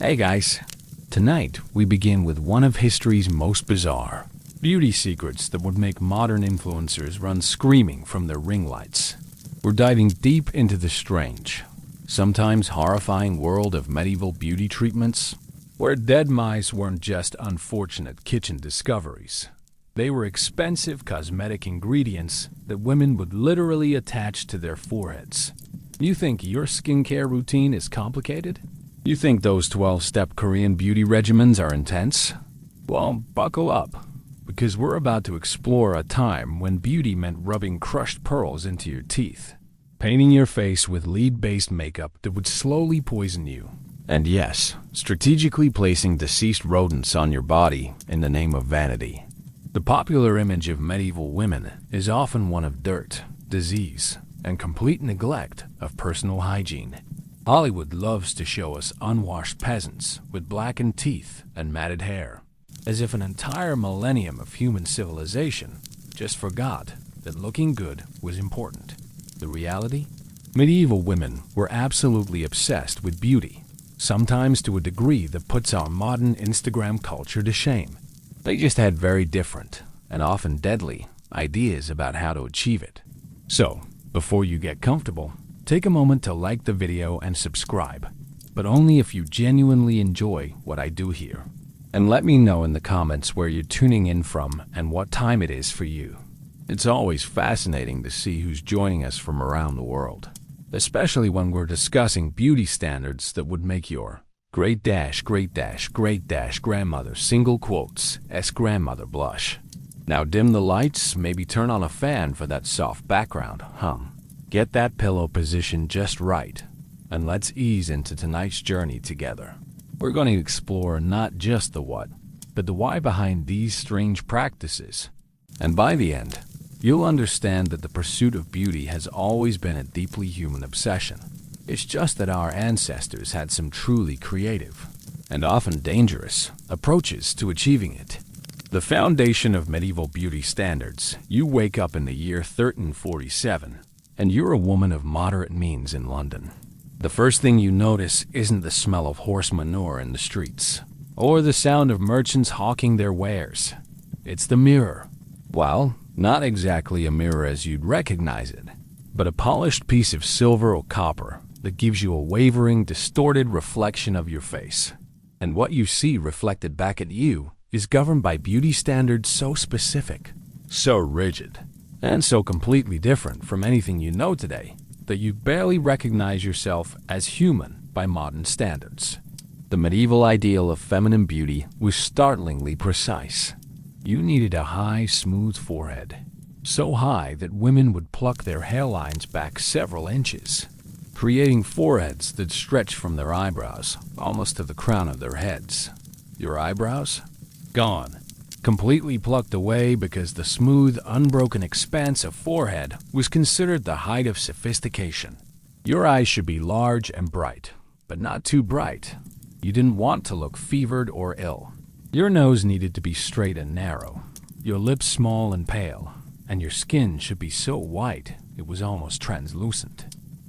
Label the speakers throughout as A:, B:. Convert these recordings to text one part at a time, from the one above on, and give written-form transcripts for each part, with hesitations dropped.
A: Hey guys, tonight we begin with one of history's most bizarre beauty secrets that would make modern influencers run screaming from their ring lights. We're diving deep into the strange, sometimes horrifying world of medieval beauty treatments, where dead mice weren't just unfortunate kitchen discoveries. They were expensive cosmetic ingredients that women would literally attach to their foreheads. You think your skincare routine is complicated? You think those 12-step Korean beauty regimens are intense? Well, buckle up, because we're about to explore a time when beauty meant rubbing crushed pearls into your teeth, painting your face with lead-based makeup that would slowly poison you, and yes, strategically placing deceased rodents on your body in the name of vanity. The popular image of medieval women is often one of dirt, disease, and complete neglect of personal hygiene. Hollywood loves to show us unwashed peasants with blackened teeth and matted hair, as if an entire millennium of human civilization just forgot that looking good was important. The reality? Medieval women were absolutely obsessed with beauty, sometimes to a degree that puts our modern Instagram culture to shame. They just had very different, and often deadly, ideas about how to achieve it. So, before you get comfortable, take a moment to like the video and subscribe, but only if you genuinely enjoy what I do here. And let me know in the comments where you're tuning in from and what time it is for you. It's always fascinating to see who's joining us from around the world, especially when we're discussing beauty standards that would make your great-grandmother single quotes grandmother blush. Now dim the lights, maybe turn on a fan for that soft background hum. Get that pillow position just right, and let's ease into tonight's journey together. We're going to explore not just the what, but the why behind these strange practices. And by the end, you'll understand that the pursuit of beauty has always been a deeply human obsession. It's just that our ancestors had some truly creative, and often dangerous, approaches to achieving it. The foundation of medieval beauty standards. You wake up in the year 1347, and you're a woman of moderate means in London. The first thing you notice isn't the smell of horse manure in the streets, or the sound of merchants hawking their wares. It's the mirror. Well, not exactly a mirror as you'd recognize it, but a polished piece of silver or copper that gives you a wavering, distorted reflection of your face. And what you see reflected back at you is governed by beauty standards so specific, so rigid, and so completely different from anything you know today that you barely recognize yourself as human by modern standards. The medieval ideal of feminine beauty was startlingly precise. You needed a high, smooth forehead, so high that women would pluck their hairlines back several inches, creating foreheads that stretched from their eyebrows almost to the crown of their heads. Your eyebrows? Gone. Completely plucked away because the smooth, unbroken expanse of forehead was considered the height of sophistication. Your eyes should be large and bright, but not too bright. You didn't want to look fevered or ill. Your nose needed to be straight and narrow, your lips small and pale, and your skin should be so white it was almost translucent.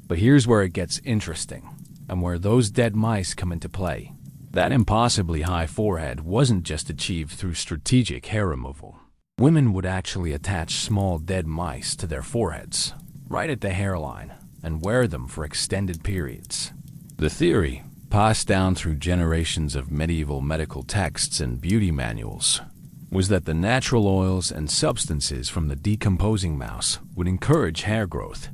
A: But here's where it gets interesting, and where those dead mice come into play. That impossibly high forehead wasn't just achieved through strategic hair removal. Women would actually attach small dead mice to their foreheads, right at the hairline, and wear them for extended periods. The theory, passed down through generations of medieval medical texts and beauty manuals, was that the natural oils and substances from the decomposing mouse would encourage hair growth,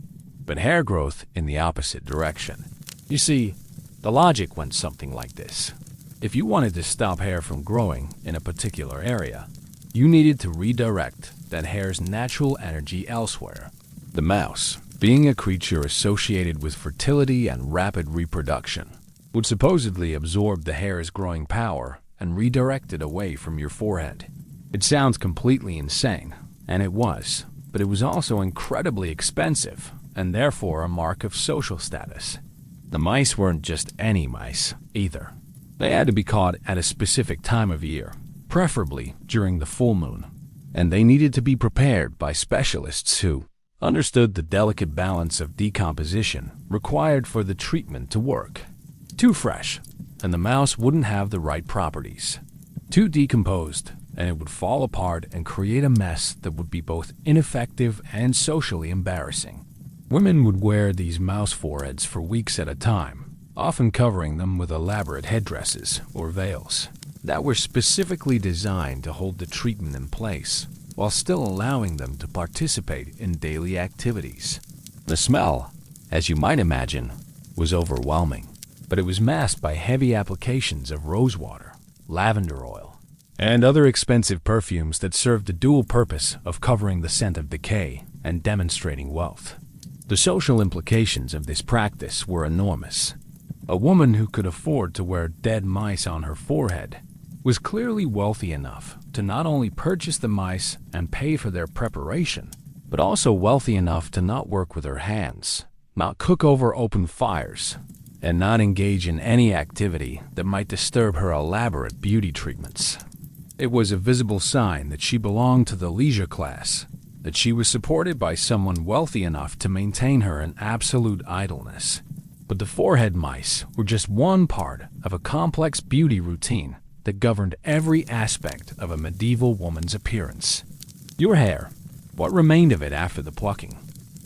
A: but hair growth in the opposite direction. You see, the logic went something like this. If you wanted to stop hair from growing in a particular area, you needed to redirect that hair's natural energy elsewhere. The mouse, being a creature associated with fertility and rapid reproduction, would supposedly absorb the hair's growing power and redirect it away from your forehead. It sounds completely insane, and it was, but it was also incredibly expensive, and therefore a mark of social status. The mice weren't just any mice, either. They had to be caught at a specific time of year, preferably during the full moon, and they needed to be prepared by specialists who understood the delicate balance of decomposition required for the treatment to work. Too fresh, and the mouse wouldn't have the right properties. Too decomposed, and it would fall apart and create a mess that would be both ineffective and socially embarrassing. Women would wear these mouse foreheads for weeks at a time, often covering them with elaborate headdresses or veils that were specifically designed to hold the treatment in place, while still allowing them to participate in daily activities. The smell, as you might imagine, was overwhelming, but it was masked by heavy applications of rosewater, lavender oil, and other expensive perfumes that served the dual purpose of covering the scent of decay and demonstrating wealth. The social implications of this practice were enormous. A woman who could afford to wear dead mice on her forehead was clearly wealthy enough to not only purchase the mice and pay for their preparation, but also wealthy enough to not work with her hands, not cook over open fires, and not engage in any activity that might disturb her elaborate beauty treatments. It was a visible sign that she belonged to the leisure class, that she was supported by someone wealthy enough to maintain her in absolute idleness. But the forehead mice were just one part of a complex beauty routine that governed every aspect of a medieval woman's appearance. Your hair, what remained of it after the plucking,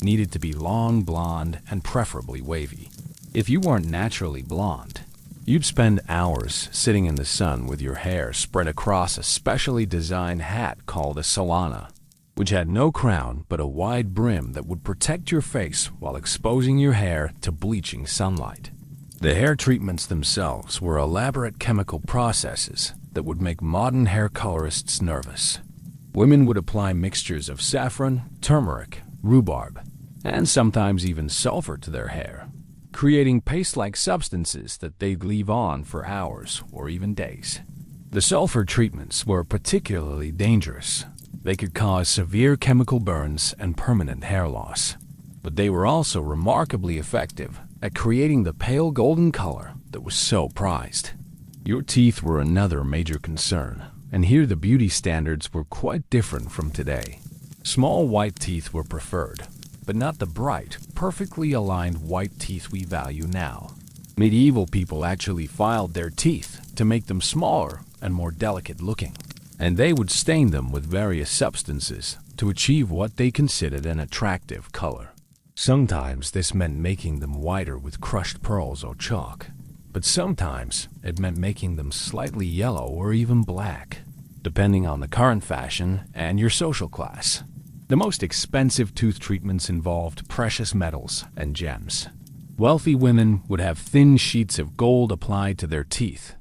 A: needed to be long, blonde, and preferably wavy. If you weren't naturally blonde, you'd spend hours sitting in the sun with your hair spread across a specially designed hat called a solana, which had no crown but a wide brim that would protect your face while exposing your hair to bleaching sunlight. The hair treatments themselves were elaborate chemical processes that would make modern hair colorists nervous. Women would apply mixtures of saffron, turmeric, rhubarb, and sometimes even sulfur to their hair, creating paste-like substances that they'd leave on for hours or even days. The sulfur treatments were particularly dangerous. They could cause severe chemical burns and permanent hair loss, but they were also remarkably effective at creating the pale golden color that was so prized. Your teeth were another major concern, and here the beauty standards were quite different from today. Small white teeth were preferred, but not the bright, perfectly aligned white teeth we value now. Medieval people actually filed their teeth to make them smaller and more delicate looking, and they would stain them with various substances to achieve what they considered an attractive color. Sometimes this meant making them whiter with crushed pearls or chalk, but sometimes it meant making them slightly yellow or even black, depending on the current fashion and your social class. The most expensive tooth treatments involved precious metals and gems. Wealthy women would have thin sheets of gold applied to their teeth,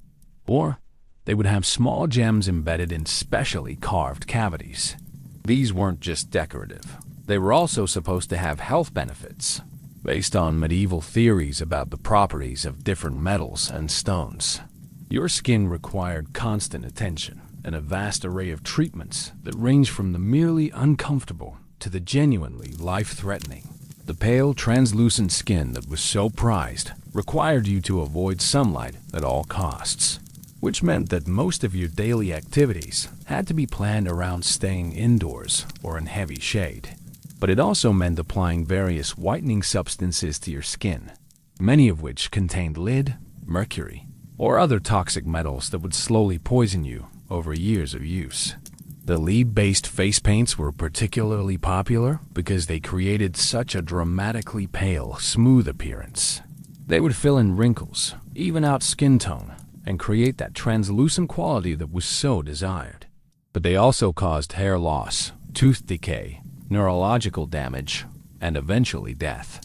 A: or they would have small gems embedded in specially carved cavities. These weren't just decorative. They were also supposed to have health benefits, based on medieval theories about the properties of different metals and stones. Your skin required constant attention and a vast array of treatments that ranged from the merely uncomfortable to the genuinely life-threatening. The pale, translucent skin that was so prized required you to avoid sunlight at all costs, which meant that most of your daily activities had to be planned around staying indoors or in heavy shade. But it also meant applying various whitening substances to your skin, many of which contained lead, mercury, or other toxic metals that would slowly poison you over years of use. The lead-based face paints were particularly popular because they created such a dramatically pale, smooth appearance. They would fill in wrinkles, even out skin tone, and create that translucent quality that was so desired. But they also caused hair loss, tooth decay, neurological damage, and eventually death.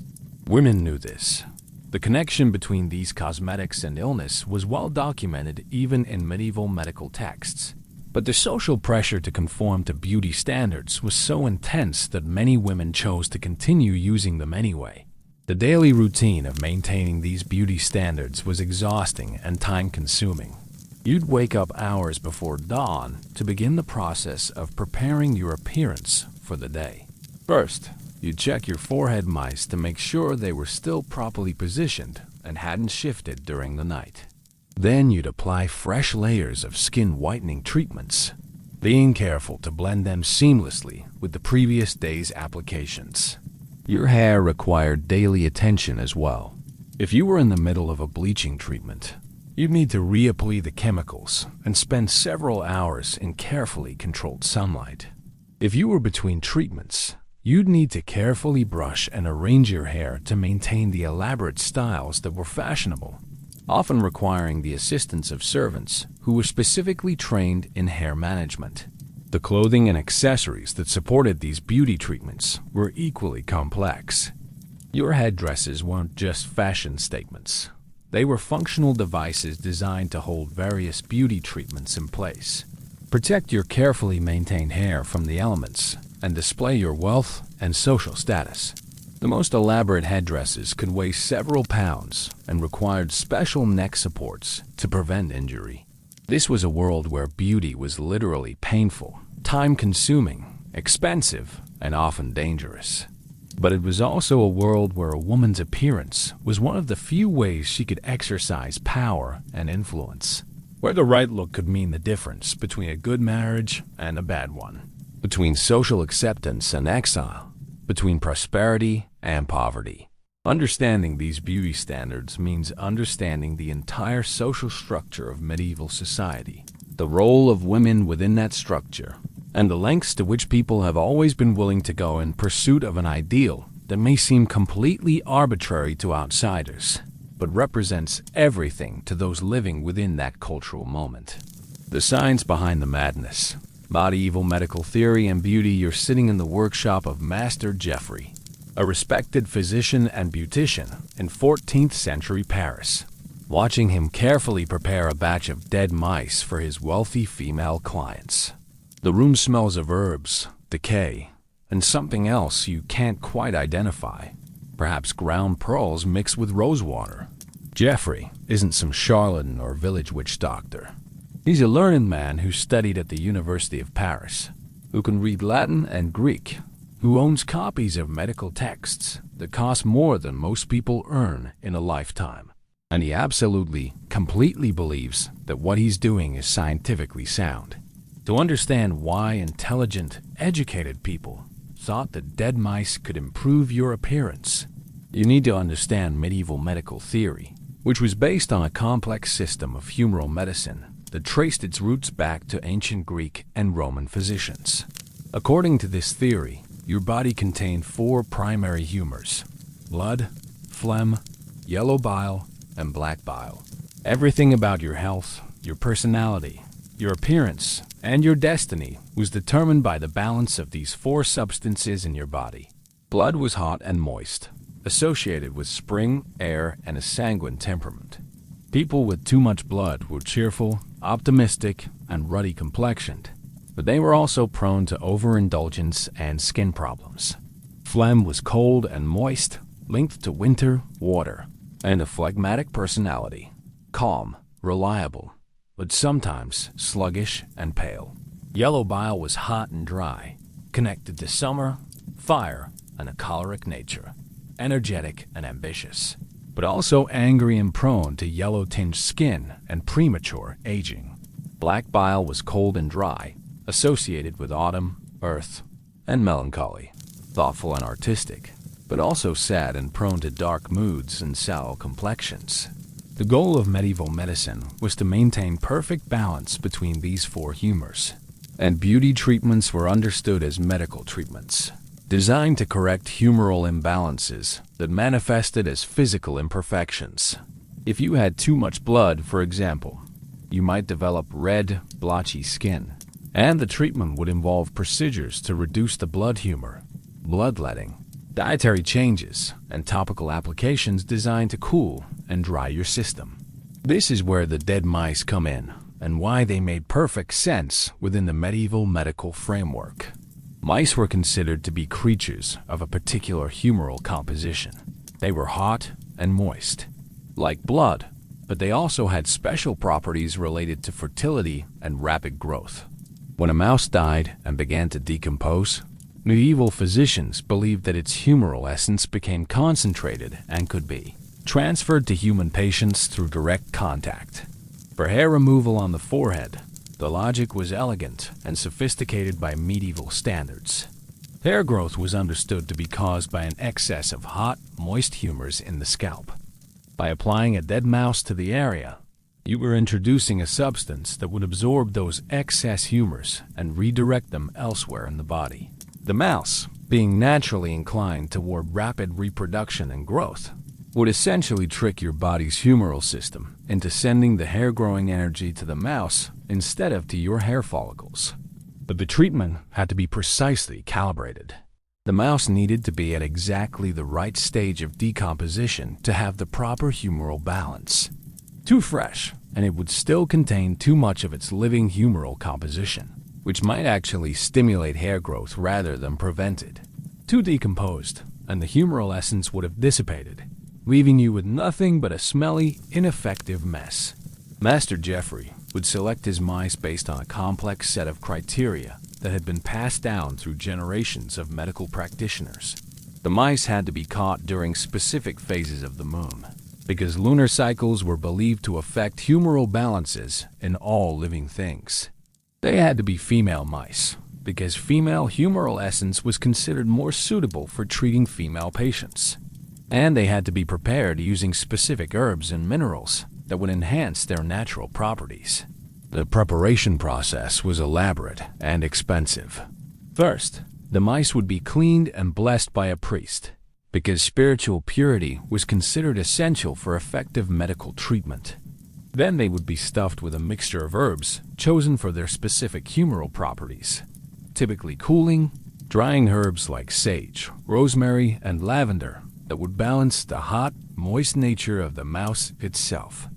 A: Women knew this. The connection between these cosmetics and illness was well documented even in medieval medical texts. But the social pressure to conform to beauty standards was so intense that many women chose to continue using them anyway. The daily routine of maintaining these beauty standards was exhausting and time-consuming. You'd wake up hours before dawn to begin the process of preparing your appearance for the day. First, you'd check your forehead mice to make sure they were still properly positioned and hadn't shifted during the night. Then you'd apply fresh layers of skin whitening treatments, being careful to blend them seamlessly with the previous day's applications. Your hair required daily attention as well. If you were in the middle of a bleaching treatment, You'd need to reapply the chemicals and spend several hours in carefully controlled sunlight. If you were between treatments, you'd need to carefully brush and arrange your hair to maintain the elaborate styles that were fashionable, often requiring the assistance of servants who were specifically trained in hair management. The clothing and accessories that supported these beauty treatments were equally complex. Your headdresses weren't just fashion statements. They were functional devices designed to hold various beauty treatments in place, protect your carefully maintained hair from the elements, and display your wealth and social status. The most elaborate headdresses could weigh several pounds and required special neck supports to prevent injury. This was a world where beauty was literally painful, time-consuming, expensive, and often dangerous. But it was also a world where a woman's appearance was one of the few ways she could exercise power and influence, where the right look could mean the difference between a good marriage and a bad one, between social acceptance and exile, between prosperity and poverty. Understanding these beauty standards means understanding the entire social structure of medieval society, the role of women within that structure, and the lengths to which people have always been willing to go in pursuit of an ideal that may seem completely arbitrary to outsiders, but represents everything to those living within that cultural moment. The science behind the madness, medieval medical theory and beauty. You're sitting in the workshop of Master Geoffrey, a respected physician and beautician in 14th century Paris, watching him carefully prepare a batch of dead mice for his wealthy female clients. The room smells of herbs, decay, and something else you can't quite identify. Perhaps ground pearls mixed with rosewater. Geoffrey isn't some charlatan or village witch doctor. He's a learned man who studied at the University of Paris, who can read Latin and Greek, who owns copies of medical texts that cost more than most people earn in a lifetime. And he absolutely, completely believes that what he's doing is scientifically sound. To understand why intelligent, educated people thought that dead mice could improve your appearance, you need to understand medieval medical theory, which was based on a complex system of humoral medicine that traced its roots back to ancient Greek and Roman physicians. According to this theory, your body contained 4 primary humors: blood, phlegm, yellow bile, and black bile. Everything about your health, your personality, your appearance, and your destiny was determined by the balance of these 4 substances in your body. Blood was hot and moist, associated with spring, air, and a sanguine temperament. People with too much blood were cheerful, optimistic, and ruddy complexioned, but they were also prone to overindulgence and skin problems. Phlegm was cold and moist, linked to winter, water, and a phlegmatic personality, calm, reliable, but sometimes sluggish and pale. Yellow bile was hot and dry, connected to summer, fire, and a choleric nature, energetic and ambitious, but also angry and prone to yellow-tinged skin and premature aging. Black bile was cold and dry, associated with autumn, earth, and melancholy, thoughtful and artistic, but also sad and prone to dark moods and sallow complexions. The goal of medieval medicine was to maintain perfect balance between these 4 humors, and beauty treatments were understood as medical treatments, designed to correct humoral imbalances that manifested as physical imperfections. If you had too much blood, for example, you might develop red, blotchy skin, and the treatment would involve procedures to reduce the blood humor, bloodletting, dietary changes, and topical applications designed to cool and dry your system. This is where the dead mice come in, and why they made perfect sense within the medieval medical framework. Mice were considered to be creatures of a particular humoral composition. They were hot and moist, like blood, but they also had special properties related to fertility and rapid growth. When a mouse died and began to decompose, medieval physicians believed that its humoral essence became concentrated and could be transferred to human patients through direct contact. For hair removal on the forehead, the logic was elegant and sophisticated by medieval standards. Hair growth was understood to be caused by an excess of hot, moist humors in the scalp. By applying a dead mouse to the area, You were introducing a substance that would absorb those excess humors and redirect them elsewhere in the body. The mouse, being naturally inclined toward rapid reproduction and growth, would essentially trick your body's humoral system into sending the hair-growing energy to the mouse instead of to your hair follicles. But the treatment had to be precisely calibrated. The mouse needed to be at exactly the right stage of decomposition to have the proper humoral balance. Too fresh, and it would still contain too much of its living humoral composition, which might actually stimulate hair growth rather than prevent it. Too decomposed, and the humoral essence would have dissipated, leaving you with nothing but a smelly, ineffective mess. Master Jeffrey would select his mice based on a complex set of criteria that had been passed down through generations of medical practitioners. The mice had to be caught during specific phases of the moon, because lunar cycles were believed to affect humoral balances in all living things. They had to be female mice, because female humoral essence was considered more suitable for treating female patients. And they had to be prepared using specific herbs and minerals that would enhance their natural properties. The preparation process was elaborate and expensive. First, the mice would be cleaned and blessed by a priest, because spiritual purity was considered essential for effective medical treatment. Then they would be stuffed with a mixture of herbs chosen for their specific humoral properties, typically cooling, drying herbs like sage, rosemary, and lavender that would balance the hot, moist nature of the mouse itself.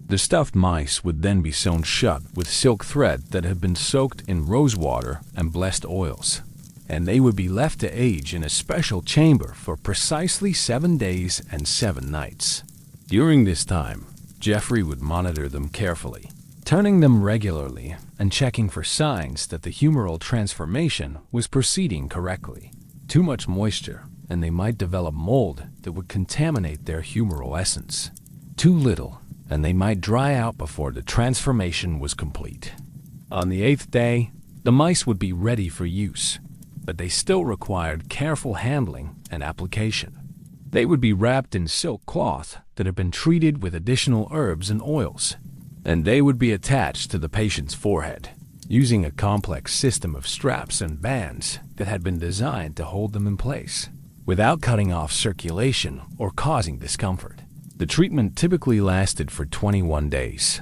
A: The stuffed mice would then be sewn shut with silk thread that had been soaked in rose water and blessed oils, and they would be left to age in a special chamber for precisely 7 days and 7 nights. During this time, Jeffrey would monitor them carefully, turning them regularly and checking for signs that the humoral transformation was proceeding correctly. Too much moisture, and they might develop mold that would contaminate their humoral essence. Too little, and they might dry out before the transformation was complete. On the 8th day, the mice would be ready for use, but they still required careful handling and application. They would be wrapped in silk cloth that had been treated with additional herbs and oils, and they would be attached to the patient's forehead, using a complex system of straps and bands that had been designed to hold them in place, without cutting off circulation or causing discomfort. The treatment typically lasted for 21 days,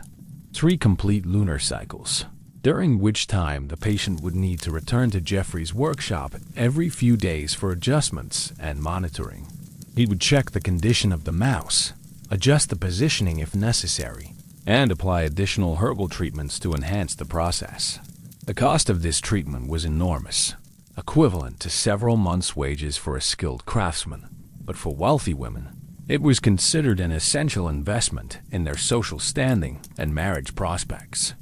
A: 3 complete lunar cycles, during which time the patient would need to return to Jeffrey's workshop every few days for adjustments and monitoring. He would check the condition of the mouse, adjust the positioning if necessary, and apply additional herbal treatments to enhance the process. The cost of this treatment was enormous, equivalent to several months' wages for a skilled craftsman, but for wealthy women, it was considered an essential investment in their social standing and marriage prospects.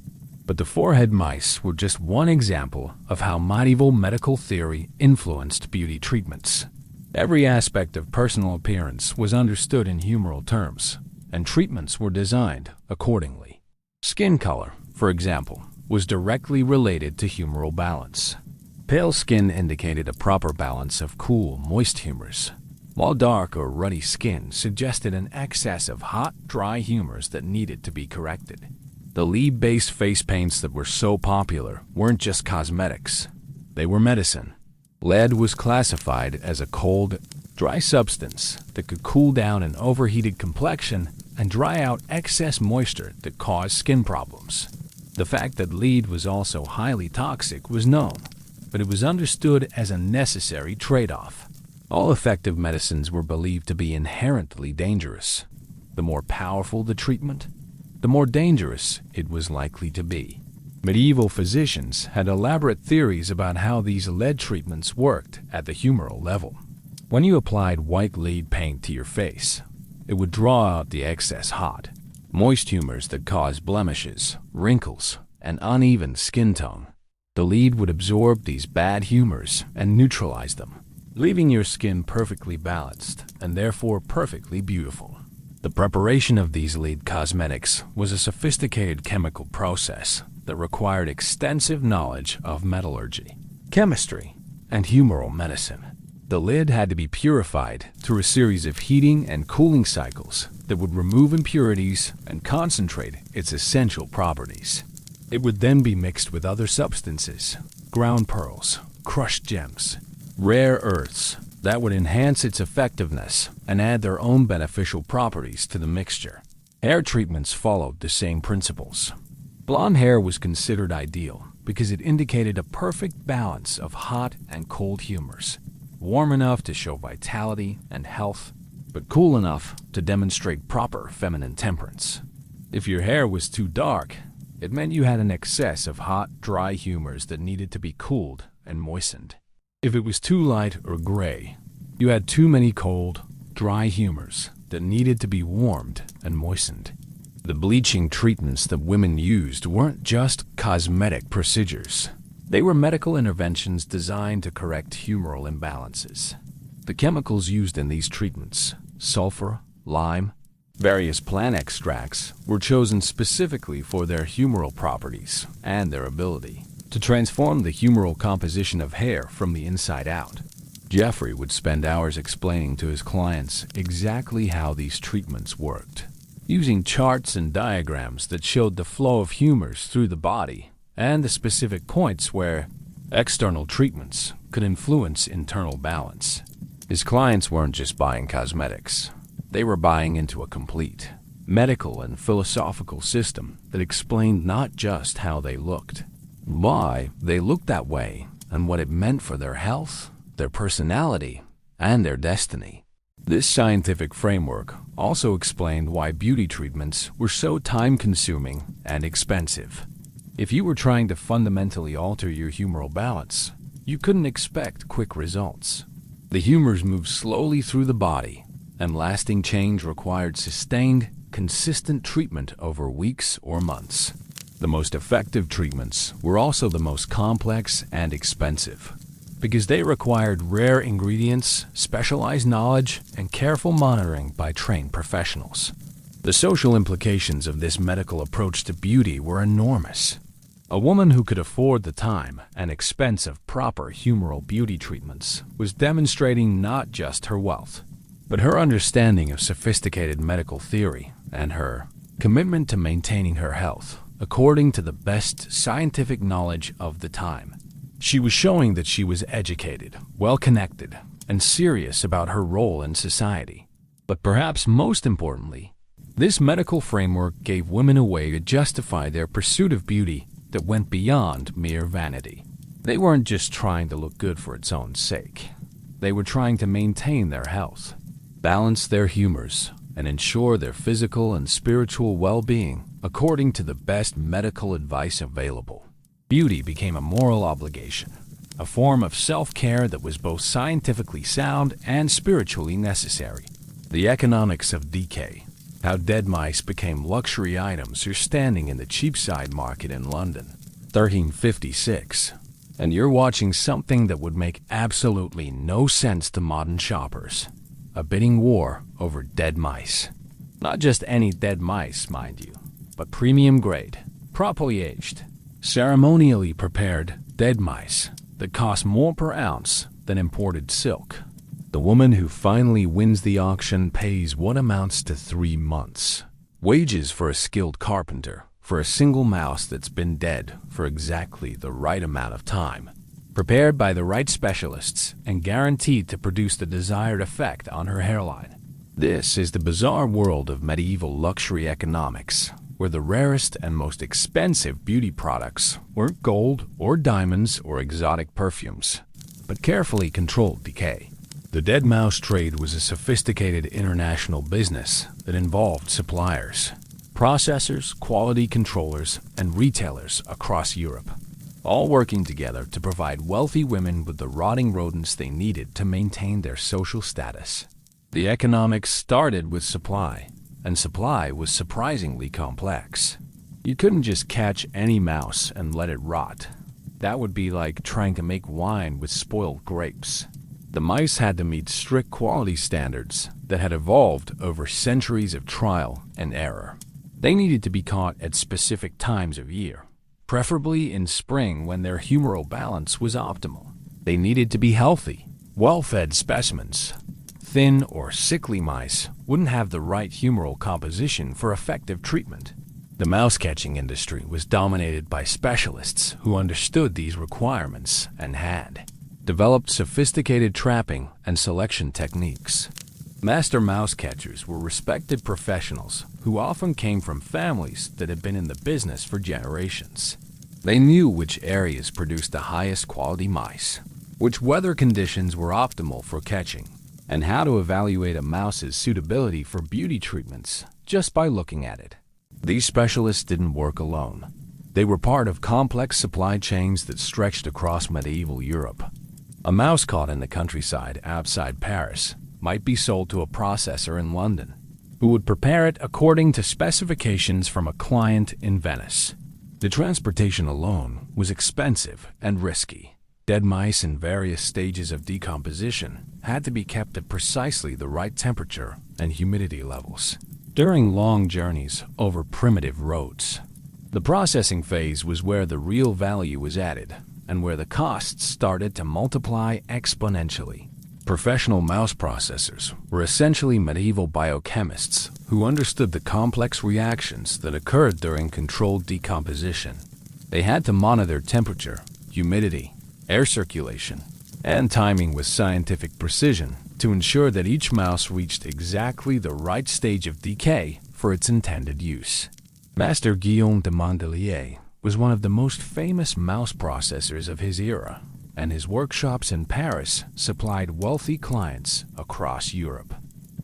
A: But the forehead mice were just one example of how medieval medical theory influenced beauty treatments. Every aspect of personal appearance was understood in humoral terms, and treatments were designed accordingly. Skin color, for example, was directly related to humoral balance. Pale skin indicated a proper balance of cool, moist humors, while dark or ruddy skin suggested an excess of hot, dry humors that needed to be corrected. The lead-based face paints that were so popular weren't just cosmetics, they were medicine. Lead was classified as a cold, dry substance that could cool down an overheated complexion and dry out excess moisture that caused skin problems. The fact that lead was also highly toxic was known, but it was understood as a necessary trade-off. All effective medicines were believed to be inherently dangerous. The more powerful the treatment, the more dangerous it was likely to be. Medieval physicians had elaborate theories about how these lead treatments worked at the humoral level. When you applied white lead paint to your face, it would draw out the excess hot, moist humors that caused blemishes, wrinkles, and uneven skin tone. The lead would absorb these bad humors and neutralize them, leaving your skin perfectly balanced and therefore perfectly beautiful. The preparation of these lead cosmetics was a sophisticated chemical process that required extensive knowledge of metallurgy, chemistry, and humoral medicine. The lid had to be purified through a series of heating and cooling cycles that would remove impurities and concentrate its essential properties. It would then be mixed with other substances, ground pearls, crushed gems, rare earths that would enhance its effectiveness and add their own beneficial properties to the mixture. Hair treatments followed the same principles. Blonde hair was considered ideal because it indicated a perfect balance of hot and cold humors, warm enough to show vitality and health, but cool enough to demonstrate proper feminine temperance. If your hair was too dark, it meant you had an excess of hot, dry humors that needed to be cooled and moistened. If it was too light or gray, you had too many cold, dry humors that needed to be warmed and moistened. The bleaching treatments that women used weren't just cosmetic procedures. They were medical interventions designed to correct humoral imbalances. The chemicals used in these treatments, sulfur, lime, various plant extracts, were chosen specifically for their humoral properties and their ability to transform the humoral composition of hair from the inside out. Jeffrey would spend hours explaining to his clients exactly how these treatments worked, using charts and diagrams that showed the flow of humors through the body and the specific points where external treatments could influence internal balance. His clients weren't just buying cosmetics. They were buying into a complete medical and philosophical system that explained not just how they looked, why they looked that way, and what it meant for their health, their personality, and their destiny. This scientific framework also explained why beauty treatments were so time-consuming and expensive. If you were trying to fundamentally alter your humoral balance, you couldn't expect quick results. The humors moved slowly through the body, and lasting change required sustained, consistent treatment over weeks or months. The most effective treatments were also the most complex and expensive, because they required rare ingredients, specialized knowledge, and careful monitoring by trained professionals. The social implications of this medical approach to beauty were enormous. A woman who could afford the time and expense of proper humoral beauty treatments was demonstrating not just her wealth, but her understanding of sophisticated medical theory and her commitment to maintaining her health according to the best scientific knowledge of the time. She was showing that she was educated, well-connected, and serious about her role in society. But perhaps most importantly, this medical framework gave women a way to justify their pursuit of beauty that went beyond mere vanity. They weren't just trying to look good for its own sake. They were trying to maintain their health, balance their humors, and ensure their physical and spiritual well-being according to the best medical advice available. Beauty became a moral obligation, a form of self-care that was both scientifically sound and spiritually necessary. The economics of decay, how dead mice became luxury items, are standing in the Cheapside Market in London, 1356. And you're watching something that would make absolutely no sense to modern shoppers. A bidding war over dead mice. Not just any dead mice, mind you, but premium grade, properly aged, ceremonially prepared dead mice that cost more per ounce than imported silk. The woman who finally wins the auction pays what amounts to 3 months' wages for a skilled carpenter for a single mouse that's been dead for exactly the right amount of time, prepared by the right specialists and guaranteed to produce the desired effect on her hairline. This is the bizarre world of medieval luxury economics, where the rarest and most expensive beauty products weren't gold or diamonds or exotic perfumes, but carefully controlled decay. The dead mouse trade was a sophisticated international business that involved suppliers, processors, quality controllers, and retailers across Europe, all working together to provide wealthy women with the rotting rodents they needed to maintain their social status. The economics started with supply, and supply was surprisingly complex. You couldn't just catch any mouse and let it rot. That would be like trying to make wine with spoiled grapes. The mice had to meet strict quality standards that had evolved over centuries of trial and error. They needed to be caught at specific times of year, preferably in spring when their humoral balance was optimal. They needed to be healthy, Well-fed specimens, thin or sickly mice, wouldn't have the right humoral composition for effective treatment. The mouse-catching industry was dominated by specialists who understood these requirements and had developed sophisticated trapping and selection techniques. Master mouse catchers were respected professionals who often came from families that had been in the business for generations. They knew which areas produced the highest quality mice, which weather conditions were optimal for catching, and how to evaluate a mouse's suitability for beauty treatments just by looking at it. These specialists didn't work alone. They were part of complex supply chains that stretched across medieval Europe. A mouse caught in the countryside outside Paris might be sold to a processor in London, who would prepare it according to specifications from a client in Venice. The transportation alone was expensive and risky. Dead mice in various stages of decomposition had to be kept at precisely the right temperature and humidity levels during long journeys over primitive roads. The processing phase was where the real value was added and where the costs started to multiply exponentially. Professional mouse processors were essentially medieval biochemists who understood the complex reactions that occurred during controlled decomposition. They had to monitor temperature, humidity, air circulation, and timing with scientific precision to ensure that each mouse reached exactly the right stage of decay for its intended use. Master Guillaume de Mandelier was one of the most famous mouse processors of his era, and his workshops in Paris supplied wealthy clients across Europe.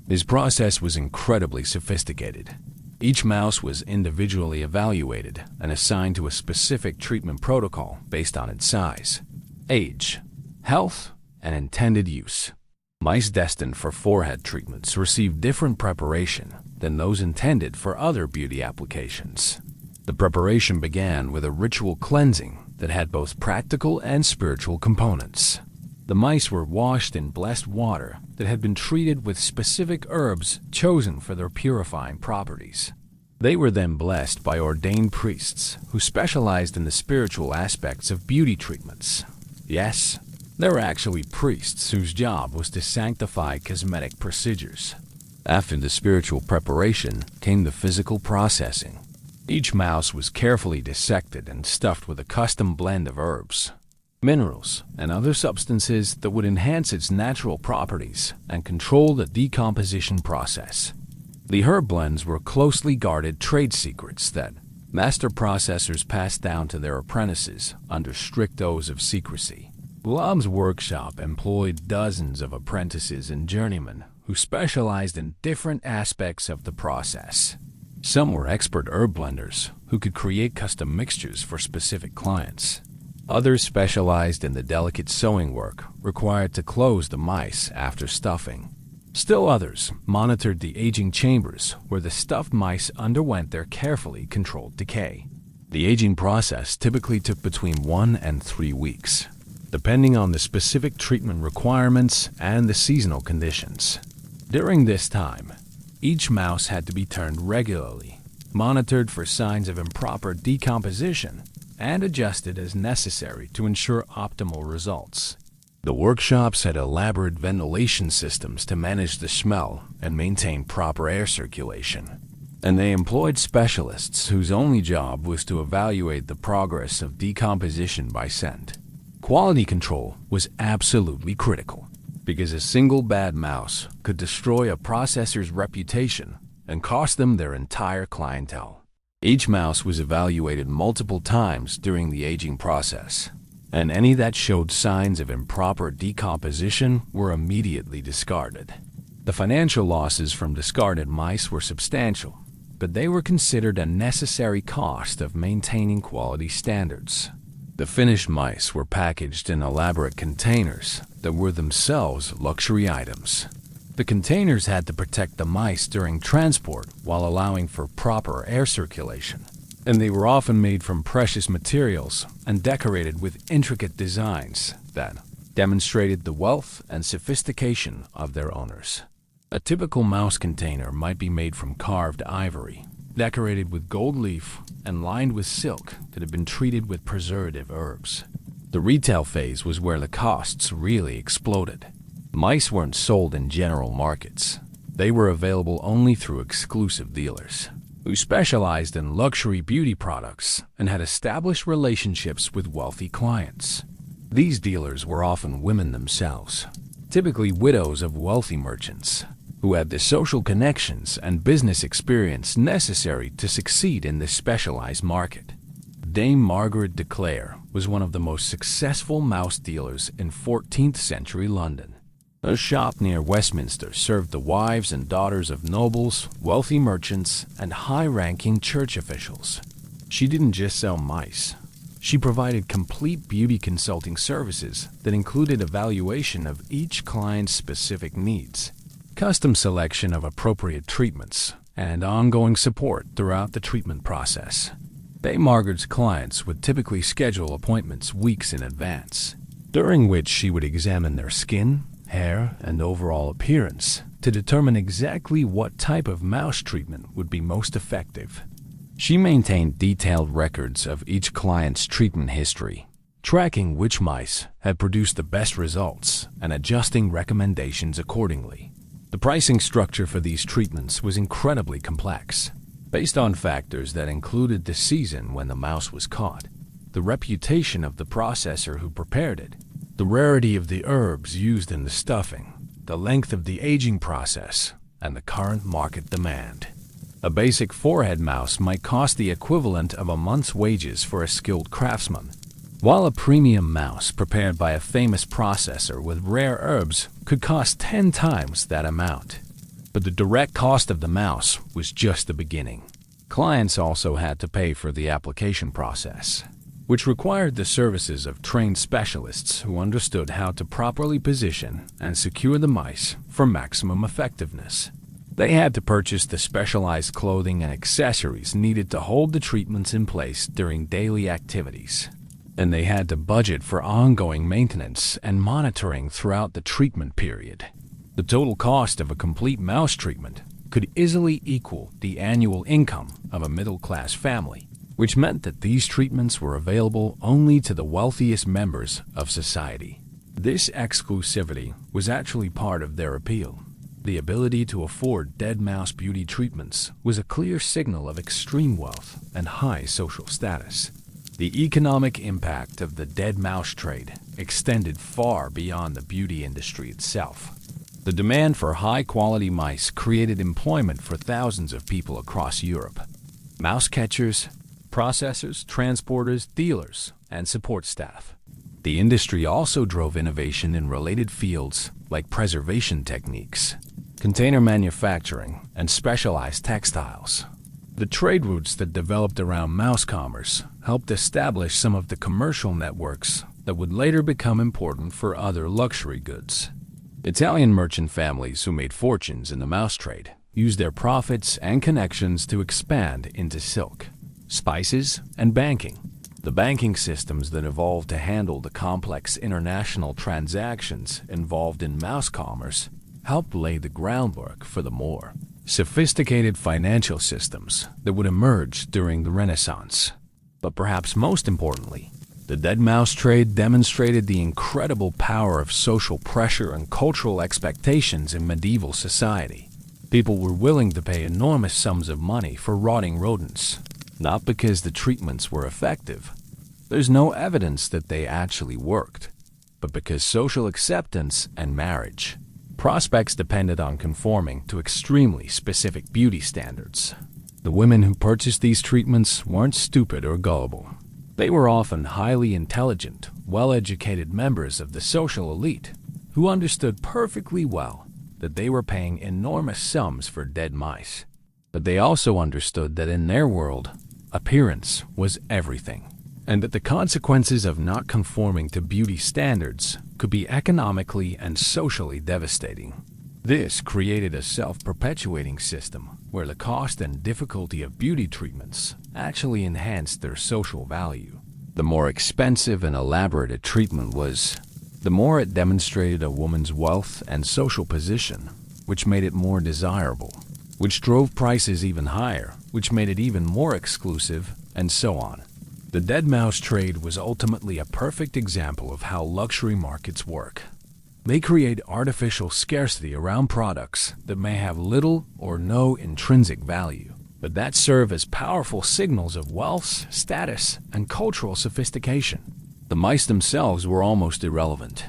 A: His process was incredibly sophisticated. Each mouse was individually evaluated and assigned to a specific treatment protocol based on its size, age, health, and intended use. Mice destined for forehead treatments received different preparation than those intended for other beauty applications. The preparation began with a ritual cleansing that had both practical and spiritual components. The mice were washed in blessed water that had been treated with specific herbs chosen for their purifying properties. They were then blessed by ordained priests who specialized in the spiritual aspects of beauty treatments. Yes, there were actually priests whose job was to sanctify cosmetic procedures. After the spiritual preparation came the physical processing. Each mouse was carefully dissected and stuffed with a custom blend of herbs, minerals, and other substances that would enhance its natural properties and control the decomposition process. The herb blends were closely guarded trade secrets that master processors passed down to their apprentices under strict oaths of secrecy. Lamb's workshop employed dozens of apprentices and journeymen who specialized in different aspects of the process. Some were expert herb blenders who could create custom mixtures for specific clients. Others specialized in the delicate sewing work required to close the mice after stuffing. Still others monitored the aging chambers where the stuffed mice underwent their carefully controlled decay. The aging process typically took between 1 and 3 weeks, depending on the specific treatment requirements and the seasonal conditions. During this time, each mouse had to be turned regularly, monitored for signs of improper decomposition, and adjusted as necessary to ensure optimal results. The workshops had elaborate ventilation systems to manage the smell and maintain proper air circulation, and they employed specialists whose only job was to evaluate the progress of decomposition by scent. Quality control was absolutely critical, because a single bad mouse could destroy a processor's reputation and cost them their entire clientele. Each mouse was evaluated multiple times during the aging process, and any that showed signs of improper decomposition were immediately discarded. The financial losses from discarded mice were substantial, but they were considered a necessary cost of maintaining quality standards. The finished mice were packaged in elaborate containers that were themselves luxury items. The containers had to protect the mice during transport while allowing for proper air circulation, and they were often made from precious materials and decorated with intricate designs that demonstrated the wealth and sophistication of their owners. A typical mouse container might be made from carved ivory, decorated with gold leaf and lined with silk that had been treated with preservative herbs. The retail phase was where the costs really exploded. Mice weren't sold in general markets. They were available only through exclusive dealers who specialized in luxury beauty products and had established relationships with wealthy clients. These dealers were often women themselves, typically widows of wealthy merchants, who had the social connections and business experience necessary to succeed in this specialized market. Dame Margaret de Clare was one of the most successful mouse dealers in 14th century London. A shop near Westminster served the wives and daughters of nobles, wealthy merchants, and high-ranking church officials. She didn't just sell mice. She provided complete beauty consulting services that included evaluation of each client's specific needs, custom selection of appropriate treatments, and ongoing support throughout the treatment process. Dame Margaret's clients would typically schedule appointments weeks in advance, during which she would examine their skin, hair, and overall appearance to determine exactly what type of mouse treatment would be most effective. She maintained detailed records of each client's treatment history, tracking which mice had produced the best results and adjusting recommendations accordingly. The pricing structure for these treatments was incredibly complex, based on factors that included the season when the mouse was caught, the reputation of the processor who prepared it, the rarity of the herbs used in the stuffing, the length of the aging process, and the current market demand. A basic forehead mouse might cost the equivalent of a month's wages for a skilled craftsman, while a premium mouse prepared by a famous processor with rare herbs could cost 10 times that amount. But the direct cost of the mouse was just the beginning. Clients also had to pay for the application process, which required the services of trained specialists who understood how to properly position and secure the mice for maximum effectiveness. They had to purchase the specialized clothing and accessories needed to hold the treatments in place during daily activities, and they had to budget for ongoing maintenance and monitoring throughout the treatment period. The total cost of a complete mouse treatment could easily equal the annual income of a middle-class family, which meant that these treatments were available only to the wealthiest members of society. This exclusivity was actually part of their appeal. The ability to afford dead mouse beauty treatments was a clear signal of extreme wealth and high social status. The economic impact of the dead mouse trade extended far beyond the beauty industry itself. The demand for high-quality mice created employment for thousands of people across Europe. Mouse catchers, processors, transporters, dealers, and support staff. The industry also drove innovation in related fields like preservation techniques, container manufacturing, and specialized textiles. The trade routes that developed around mouse commerce helped establish some of the commercial networks that would later become important for other luxury goods. Italian merchant families who made fortunes in the mouse trade used their profits and connections to expand into silk, spices, and banking. The banking systems that evolved to handle the complex international transactions involved in mouse commerce helped lay the groundwork for the more sophisticated financial systems that would emerge during the Renaissance. But perhaps most importantly, the dead mouse trade demonstrated the incredible power of social pressure and cultural expectations in medieval society. People were willing to pay enormous sums of money for rotting rodents, not because the treatments were effective. There's no evidence that they actually worked, but because social acceptance and marriage. Prospects depended on conforming to extremely specific beauty standards. The women who purchased these treatments weren't stupid or gullible. They were often highly intelligent, well-educated members of the social elite who understood perfectly well that they were paying enormous sums for dead mice. But they also understood that in their world, appearance was everything, and that the consequences of not conforming to beauty standards could be economically and socially devastating. This created a self-perpetuating system where the cost and difficulty of beauty treatments actually enhanced their social value. The more expensive and elaborate a treatment was, the more it demonstrated a woman's wealth and social position, which made it more desirable, which drove prices even higher, which made it even more exclusive, and so on. The dead mouse trade was ultimately a perfect example of how luxury markets work. They create artificial scarcity around products that may have little or no intrinsic value, but that serve as powerful signals of wealth, status, and cultural sophistication. The mice themselves were almost irrelevant.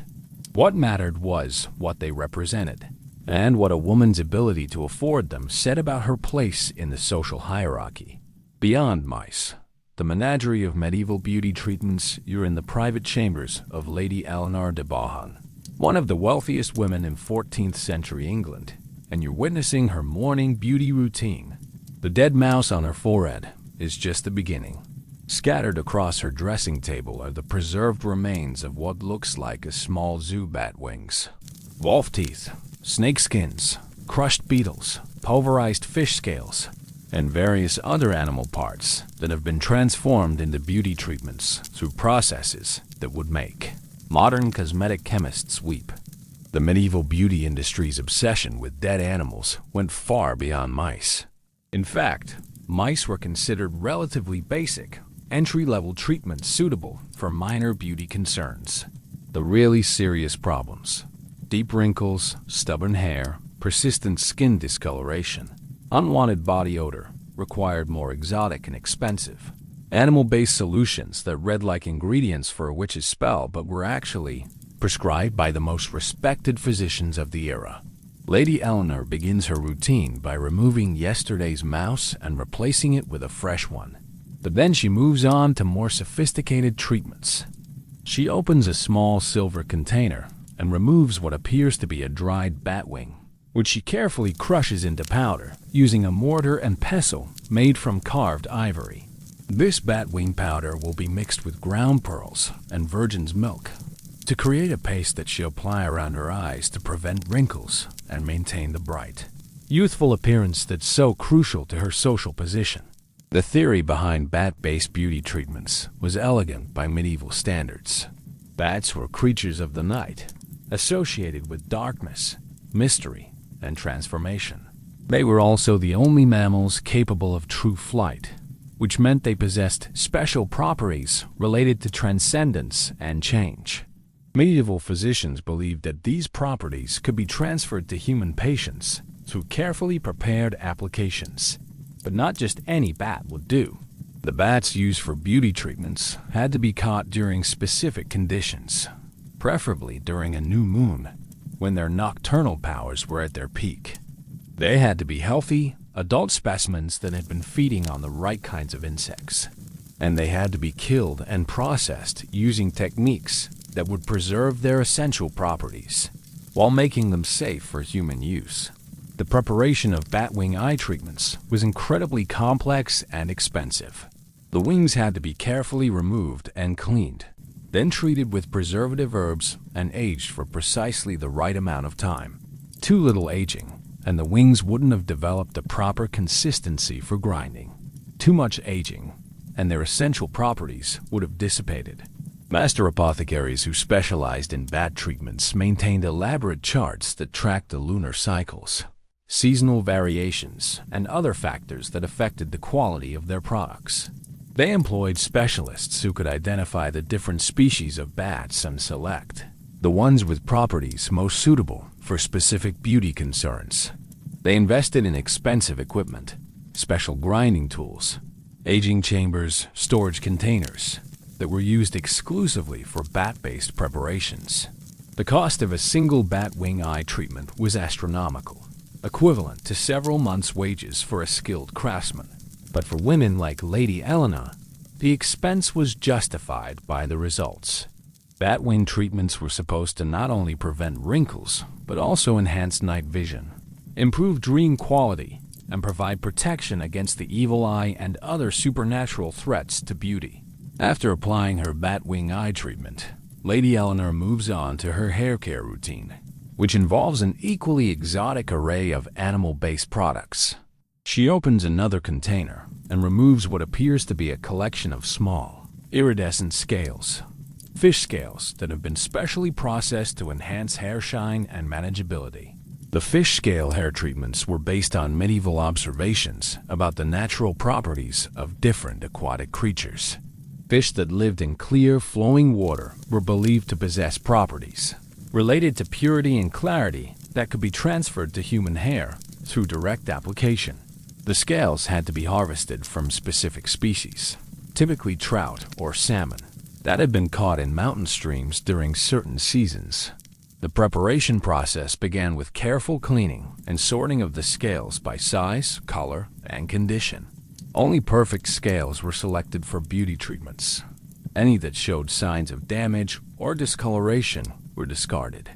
A: What mattered was what they represented, and what a woman's ability to afford them said about her place in the social hierarchy. Beyond mice, the menagerie of medieval beauty treatments, you're in the private chambers of Lady Eleanor de Bohun, one of the wealthiest women in 14th century England, and you're witnessing her morning beauty routine. The dead mouse on her forehead is just the beginning. Scattered across her dressing table are the preserved remains of what looks like a small zoo bat wings. Wolf teeth, snake skins, crushed beetles, pulverized fish scales, and various other animal parts that have been transformed into beauty treatments through processes that would make modern cosmetic chemists weep. The medieval beauty industry's obsession with dead animals went far beyond mice. In fact, mice were considered relatively basic, entry-level treatments suitable for minor beauty concerns. The really serious problems: deep wrinkles, stubborn hair, persistent skin discoloration, unwanted body odor, required more exotic and expensive, animal-based solutions that read like ingredients for a witch's spell but were actually prescribed by the most respected physicians of the era. Lady Eleanor begins her routine by removing yesterday's mouse and replacing it with a fresh one. But then she moves on to more sophisticated treatments. She opens a small silver container and removes what appears to be a dried bat wing, which she carefully crushes into powder using a mortar and pestle made from carved ivory. This bat wing powder will be mixed with ground pearls and virgin's milk to create a paste that she'll apply around her eyes to prevent wrinkles and maintain the bright, youthful appearance that's so crucial to her social position. The theory behind bat-based beauty treatments was elegant by medieval standards. Bats were creatures of the night, associated with darkness, mystery, and transformation. They were also the only mammals capable of true flight, which meant they possessed special properties related to transcendence and change. Medieval physicians believed that these properties could be transferred to human patients through carefully prepared applications. But not just any bat would do. The bats used for beauty treatments had to be caught during specific conditions, preferably during a new moon, when their nocturnal powers were at their peak. They had to be healthy, adult specimens that had been feeding on the right kinds of insects, and they had to be killed and processed using techniques that would preserve their essential properties, while making them safe for human use. The preparation of batwing eye treatments was incredibly complex and expensive. The wings had to be carefully removed and cleaned, then treated with preservative herbs and aged for precisely the right amount of time. Too little aging, and the wings wouldn't have developed the proper consistency for grinding. Too much aging, and their essential properties would have dissipated. Master apothecaries who specialized in bat treatments maintained elaborate charts that tracked the lunar cycles, seasonal variations, and other factors that affected the quality of their products. They employed specialists who could identify the different species of bats and select the ones with properties most suitable for specific beauty concerns. They invested in expensive equipment, special grinding tools, aging chambers, storage containers that were used exclusively for bat-based preparations. The cost of a single bat wing eye treatment was astronomical, equivalent to several months' wages for a skilled craftsman. But for women like Lady Eleanor, the expense was justified by the results. Batwing treatments were supposed to not only prevent wrinkles, but also enhance night vision, improve dream quality, and provide protection against the evil eye and other supernatural threats to beauty. After applying her batwing eye treatment, Lady Eleanor moves on to her hair care routine, which involves an equally exotic array of animal-based products. She opens another container and removes what appears to be a collection of small, iridescent scales, fish scales that have been specially processed to enhance hair shine and manageability. The fish scale hair treatments were based on medieval observations about the natural properties of different aquatic creatures. Fish that lived in clear, flowing water were believed to possess properties related to purity and clarity that could be transferred to human hair through direct application. The scales had to be harvested from specific species, typically trout or salmon, that had been caught in mountain streams during certain seasons. The preparation process began with careful cleaning and sorting of the scales by size, color, and condition. Only perfect scales were selected for beauty treatments. Any that showed signs of damage or discoloration were discarded.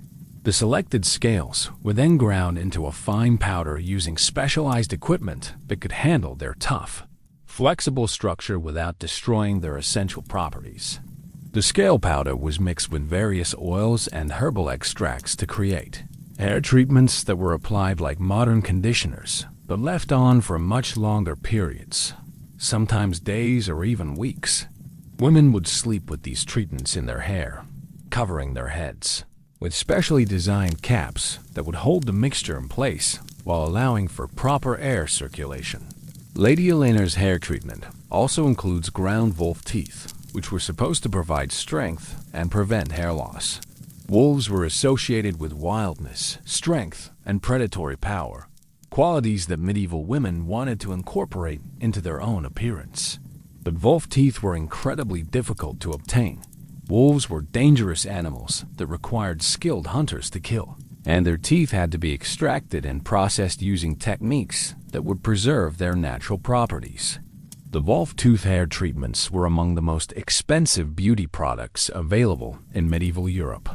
A: The selected scales were then ground into a fine powder using specialized equipment that could handle their tough, flexible structure without destroying their essential properties. The scale powder was mixed with various oils and herbal extracts to create hair treatments that were applied like modern conditioners, but left on for much longer periods, sometimes days or even weeks. Women would sleep with these treatments in their hair, covering their heads, with specially designed caps that would hold the mixture in place while allowing for proper air circulation. Lady Eleanor's hair treatment also includes ground wolf teeth, which were supposed to provide strength and prevent hair loss. Wolves were associated with wildness, strength, and predatory power, qualities that medieval women wanted to incorporate into their own appearance. But wolf teeth were incredibly difficult to obtain. Wolves were dangerous animals that required skilled hunters to kill, and their teeth had to be extracted and processed using techniques that would preserve their natural properties. The wolf tooth hair treatments were among the most expensive beauty products available in medieval Europe.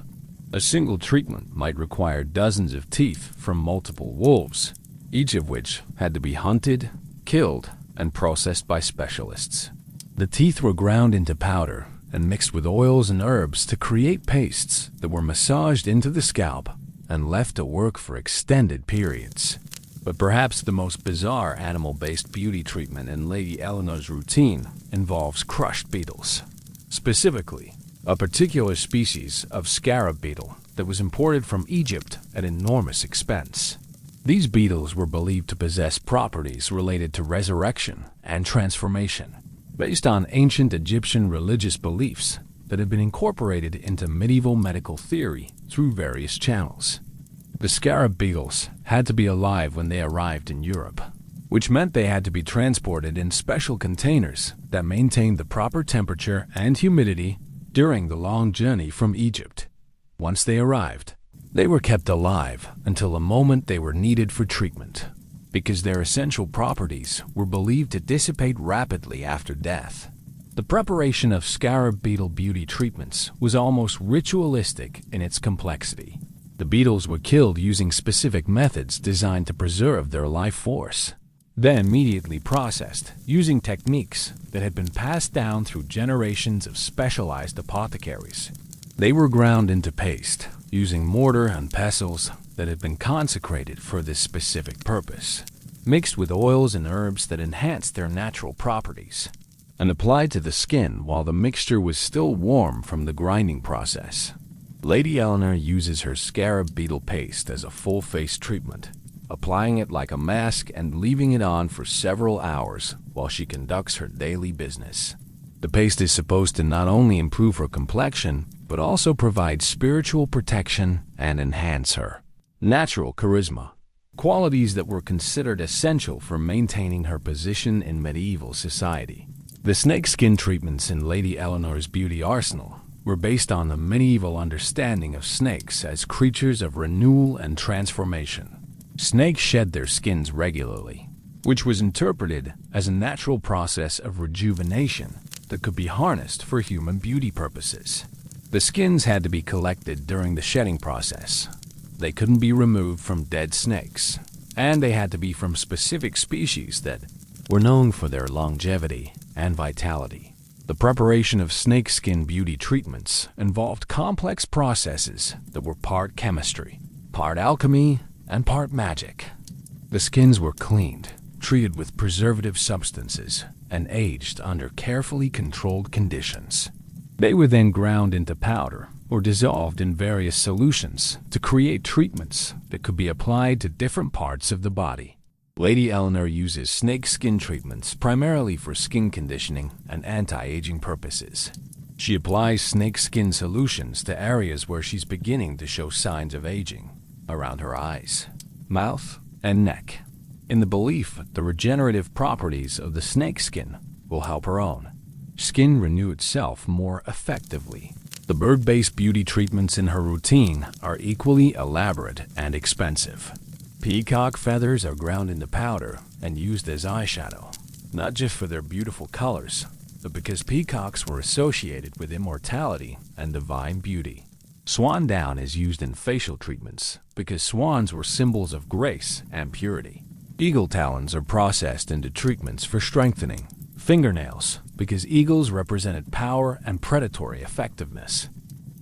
A: A single treatment might require dozens of teeth from multiple wolves, each of which had to be hunted, killed, and processed by specialists. The teeth were ground into powder and mixed with oils and herbs to create pastes that were massaged into the scalp and left to work for extended periods. But perhaps the most bizarre animal-based beauty treatment in Lady Eleanor's routine involves crushed beetles. Specifically, a particular species of scarab beetle that was imported from Egypt at enormous expense. These beetles were believed to possess properties related to resurrection and transformation, based on ancient Egyptian religious beliefs that had been incorporated into medieval medical theory through various channels. The scarab beetles had to be alive when they arrived in Europe, which meant they had to be transported in special containers that maintained the proper temperature and humidity during the long journey from Egypt. Once they arrived, they were kept alive until the moment they were needed for treatment, because their essential properties were believed to dissipate rapidly after death. The preparation of scarab beetle beauty treatments was almost ritualistic in its complexity. The beetles were killed using specific methods designed to preserve their life force, then immediately processed using techniques that had been passed down through generations of specialized apothecaries. They were ground into paste using mortar and pestles that had been consecrated for this specific purpose, mixed with oils and herbs that enhanced their natural properties, and applied to the skin while the mixture was still warm from the grinding process. Lady Eleanor uses her scarab beetle paste as a full-face treatment, applying it like a mask and leaving it on for several hours while she conducts her daily business. The paste is supposed to not only improve her complexion, but also provide spiritual protection and enhance her natural charisma, qualities that were considered essential for maintaining her position in medieval society. The snakeskin treatments in Lady Eleanor's beauty arsenal were based on the medieval understanding of snakes as creatures of renewal and transformation. Snakes shed their skins regularly, which was interpreted as a natural process of rejuvenation that could be harnessed for human beauty purposes. The skins had to be collected during the shedding process. They couldn't be removed from dead snakes, and they had to be from specific species that were known for their longevity and vitality. The preparation of snakeskin beauty treatments involved complex processes that were part chemistry, part alchemy, and part magic. The skins were cleaned, treated with preservative substances, and aged under carefully controlled conditions. They were then ground into powder or dissolved in various solutions to create treatments that could be applied to different parts of the body. Lady Eleanor uses snakeskin treatments primarily for skin conditioning and anti-aging purposes. She applies snakeskin solutions to areas where she's beginning to show signs of aging, around her eyes, mouth, and neck, in the belief the regenerative properties of the snakeskin will help her own skin renew itself more effectively. The bird-based beauty treatments in her routine are equally elaborate and expensive. Peacock feathers are ground into powder and used as eyeshadow, not just for their beautiful colors, but because peacocks were associated with immortality and divine beauty. Swan down is used in facial treatments because swans were symbols of grace and purity. Eagle talons are processed into treatments for strengthening. Fingernails, because eagles represented power and predatory effectiveness.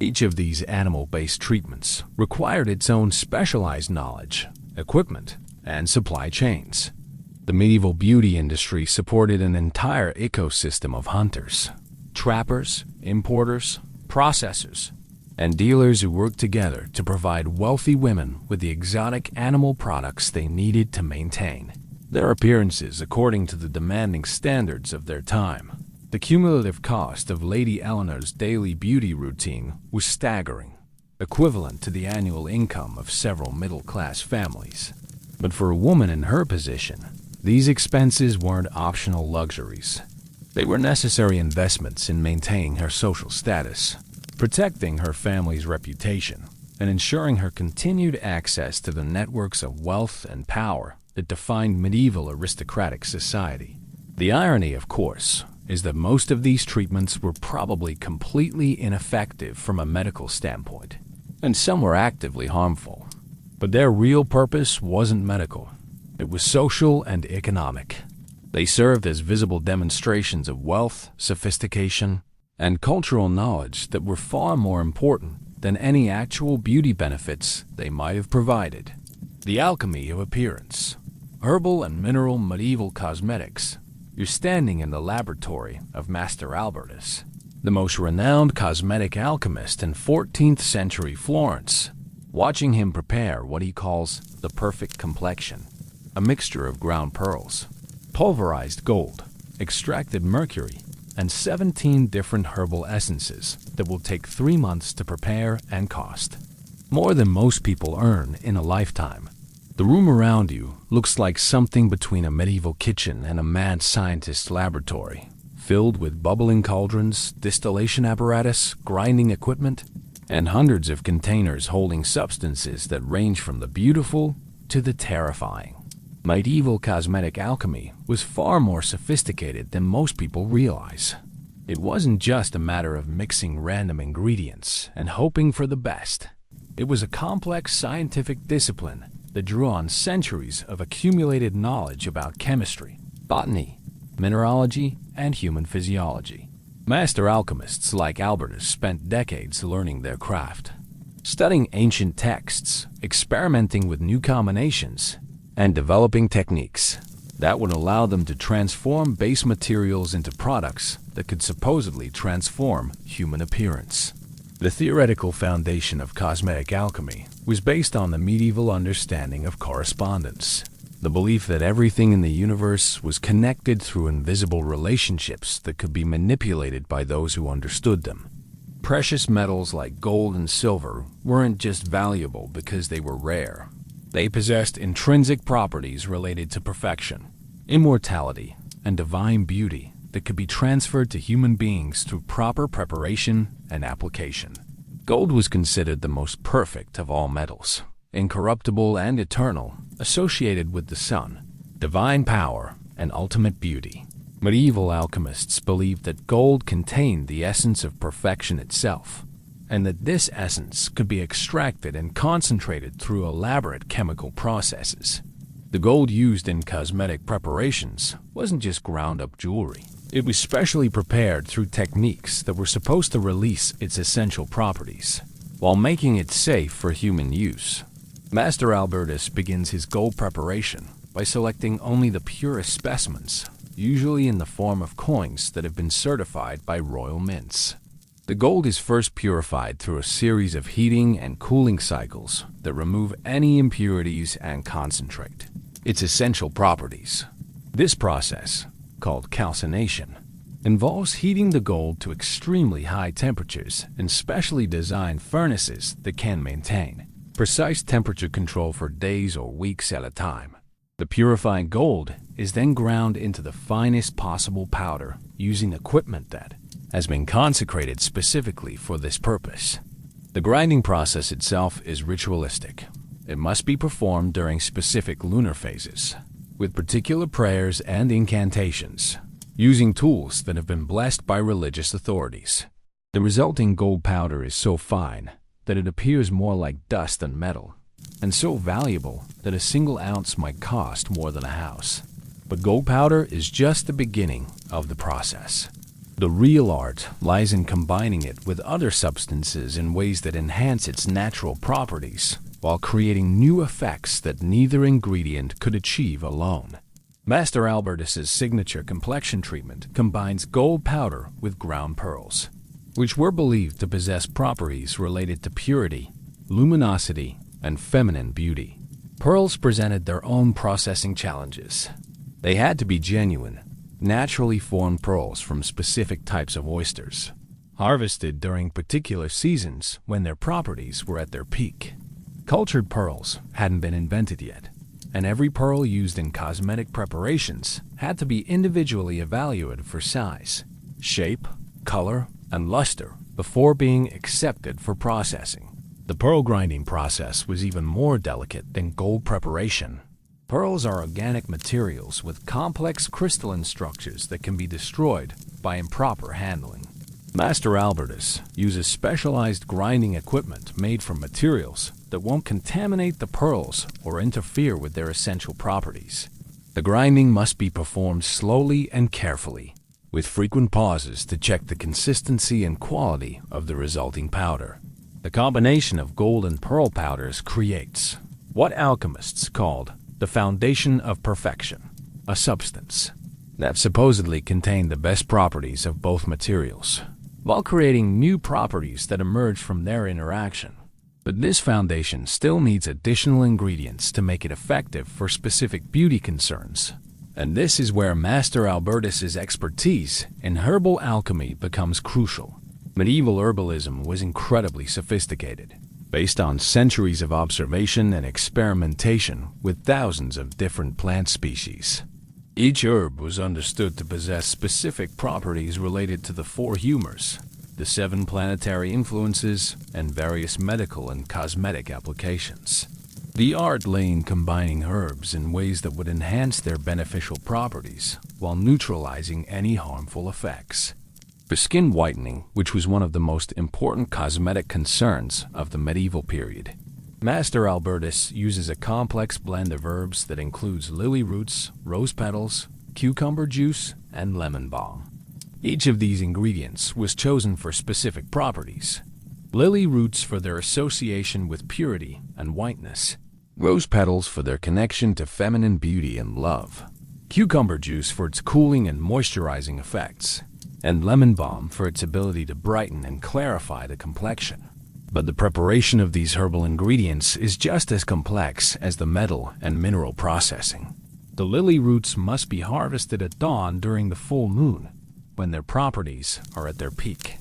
A: Each of these animal-based treatments required its own specialized knowledge, equipment, and supply chains. The medieval beauty industry supported an entire ecosystem of hunters, trappers, importers, processors, and dealers who worked together to provide wealthy women with the exotic animal products they needed to maintain their appearances according to the demanding standards of their time. The cumulative cost of Lady Eleanor's daily beauty routine was staggering, equivalent to the annual income of several middle-class families. But for a woman in her position, these expenses weren't optional luxuries. They were necessary investments in maintaining her social status, protecting her family's reputation, and ensuring her continued access to the networks of wealth and power that defined medieval aristocratic society. The irony, of course, is that most of these treatments were probably completely ineffective from a medical standpoint, and some were actively harmful. But their real purpose wasn't medical. It was social and economic. They served as visible demonstrations of wealth, sophistication, and cultural knowledge that were far more important than any actual beauty benefits they might have provided. The alchemy of appearance. Herbal and mineral medieval cosmetics. You're standing in the laboratory of Master Albertus, the most renowned cosmetic alchemist in 14th century Florence, watching him prepare what he calls the perfect complexion, a mixture of ground pearls, pulverized gold, extracted mercury, and 17 different herbal essences that will take 3 months to prepare and cost more than most people earn in a lifetime. The room around you looks like something between a medieval kitchen and a mad scientist's laboratory, filled with bubbling cauldrons, distillation apparatus, grinding equipment, and hundreds of containers holding substances that range from the beautiful to the terrifying. Medieval cosmetic alchemy was far more sophisticated than most people realize. It wasn't just a matter of mixing random ingredients and hoping for the best. It was a complex scientific discipline that drew on centuries of accumulated knowledge about chemistry, botany, mineralogy, and human physiology. Master alchemists like Albertus spent decades learning their craft, studying ancient texts, experimenting with new combinations, and developing techniques that would allow them to transform base materials into products that could supposedly transform human appearance. The theoretical foundation of cosmetic alchemy was based on the medieval understanding of correspondence, the belief that everything in the universe was connected through invisible relationships that could be manipulated by those who understood them. Precious metals like gold and silver weren't just valuable because they were rare. They possessed intrinsic properties related to perfection, immortality, and divine beauty that could be transferred to human beings through proper preparation and application. Gold was considered the most perfect of all metals, incorruptible and eternal, associated with the sun, divine power, and ultimate beauty. Medieval alchemists believed that gold contained the essence of perfection itself, and that this essence could be extracted and concentrated through elaborate chemical processes. The gold used in cosmetic preparations wasn't just ground-up jewelry. It was specially prepared through techniques that were supposed to release its essential properties, while making it safe for human use. Master Albertus begins his gold preparation by selecting only the purest specimens, usually in the form of coins that have been certified by royal mints. The gold is first purified through a series of heating and cooling cycles that remove any impurities and concentrate its essential properties. This process, called calcination, involves heating the gold to extremely high temperatures in specially designed furnaces that can maintain precise temperature control for days or weeks at a time. The purified gold is then ground into the finest possible powder using equipment that has been consecrated specifically for this purpose. The grinding process itself is ritualistic. It must be performed during specific lunar phases, with particular prayers and incantations, using tools that have been blessed by religious authorities. The resulting gold powder is so fine that it appears more like dust than metal, and so valuable that a single ounce might cost more than a house. But gold powder is just the beginning of the process. The real art lies in combining it with other substances in ways that enhance its natural properties, while creating new effects that neither ingredient could achieve alone. Master Albertus's signature complexion treatment combines gold powder with ground pearls, which were believed to possess properties related to purity, luminosity, and feminine beauty. Pearls presented their own processing challenges. They had to be genuine, naturally formed pearls from specific types of oysters, harvested during particular seasons when their properties were at their peak. Cultured pearls hadn't been invented yet, and every pearl used in cosmetic preparations had to be individually evaluated for size, shape, color, and luster before being accepted for processing. The pearl grinding process was even more delicate than gold preparation. Pearls are organic materials with complex crystalline structures that can be destroyed by improper handling. Master Albertus uses specialized grinding equipment made from materials that won't contaminate the pearls or interfere with their essential properties. The grinding must be performed slowly and carefully, with frequent pauses to check the consistency and quality of the resulting powder. The combination of gold and pearl powders creates what alchemists called the foundation of perfection, a substance that supposedly contained the best properties of both materials, while creating new properties that emerge from their interaction. But this foundation still needs additional ingredients to make it effective for specific beauty concerns. And this is where Master Albertus's expertise in herbal alchemy becomes crucial. Medieval herbalism was incredibly sophisticated, based on centuries of observation and experimentation with thousands of different plant species. Each herb was understood to possess specific properties related to the four humors, the 7 planetary influences, and various medical and cosmetic applications. The art lay in combining herbs in ways that would enhance their beneficial properties while neutralizing any harmful effects. For skin whitening, which was one of the most important cosmetic concerns of the medieval period, Master Albertus uses a complex blend of herbs that includes lily roots, rose petals, cucumber juice, and lemon balm. Each of these ingredients was chosen for specific properties. Lily roots for their association with purity and whiteness, rose petals for their connection to feminine beauty and love, cucumber juice for its cooling and moisturizing effects, and lemon balm for its ability to brighten and clarify the complexion. But the preparation of these herbal ingredients is just as complex as the metal and mineral processing. The lily roots must be harvested at dawn during the full moon, when their properties are at their peak.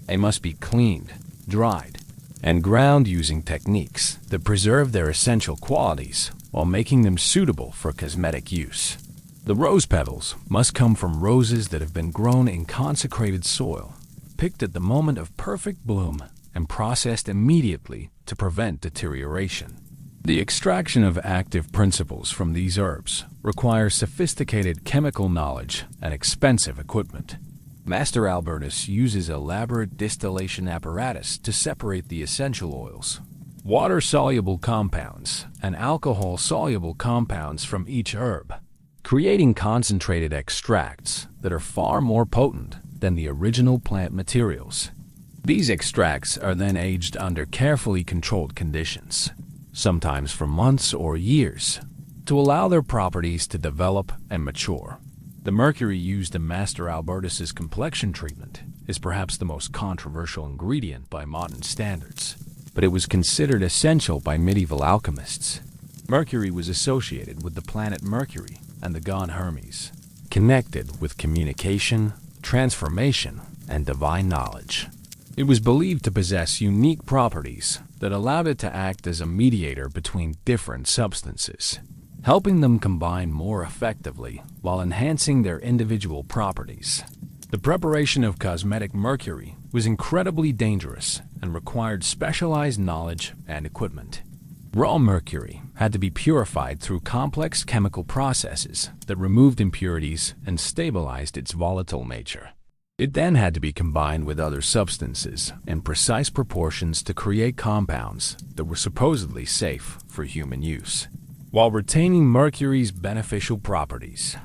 A: They must be cleaned, dried, and ground using techniques that preserve their essential qualities while making them suitable for cosmetic use. The rose petals must come from roses that have been grown in consecrated soil, picked at the moment of perfect bloom, and processed immediately to prevent deterioration. The extraction of active principles from these herbs requires sophisticated chemical knowledge and expensive equipment. Master Albertus uses elaborate distillation apparatus to separate the essential oils, water-soluble compounds, and alcohol-soluble compounds from each herb, creating concentrated extracts that are far more potent than the original plant materials. These extracts are then aged under carefully controlled conditions, sometimes for months or years, to allow their properties to develop and mature. The mercury used in Master Albertus's complexion treatment is perhaps the most controversial ingredient by modern standards, but it was considered essential by medieval alchemists. Mercury was associated with the planet Mercury and the god Hermes, connected with communication, transformation, and divine knowledge. It was believed to possess unique properties that allowed it to act as a mediator between different substances, helping them combine more effectively while enhancing their individual properties. The preparation of cosmetic mercury was incredibly dangerous and required specialized knowledge and equipment. Raw mercury had to be purified through complex chemical processes that removed impurities and stabilized its volatile nature. It then had to be combined with other substances in precise proportions to create compounds that were supposedly safe for human use, while retaining mercury's beneficial properties.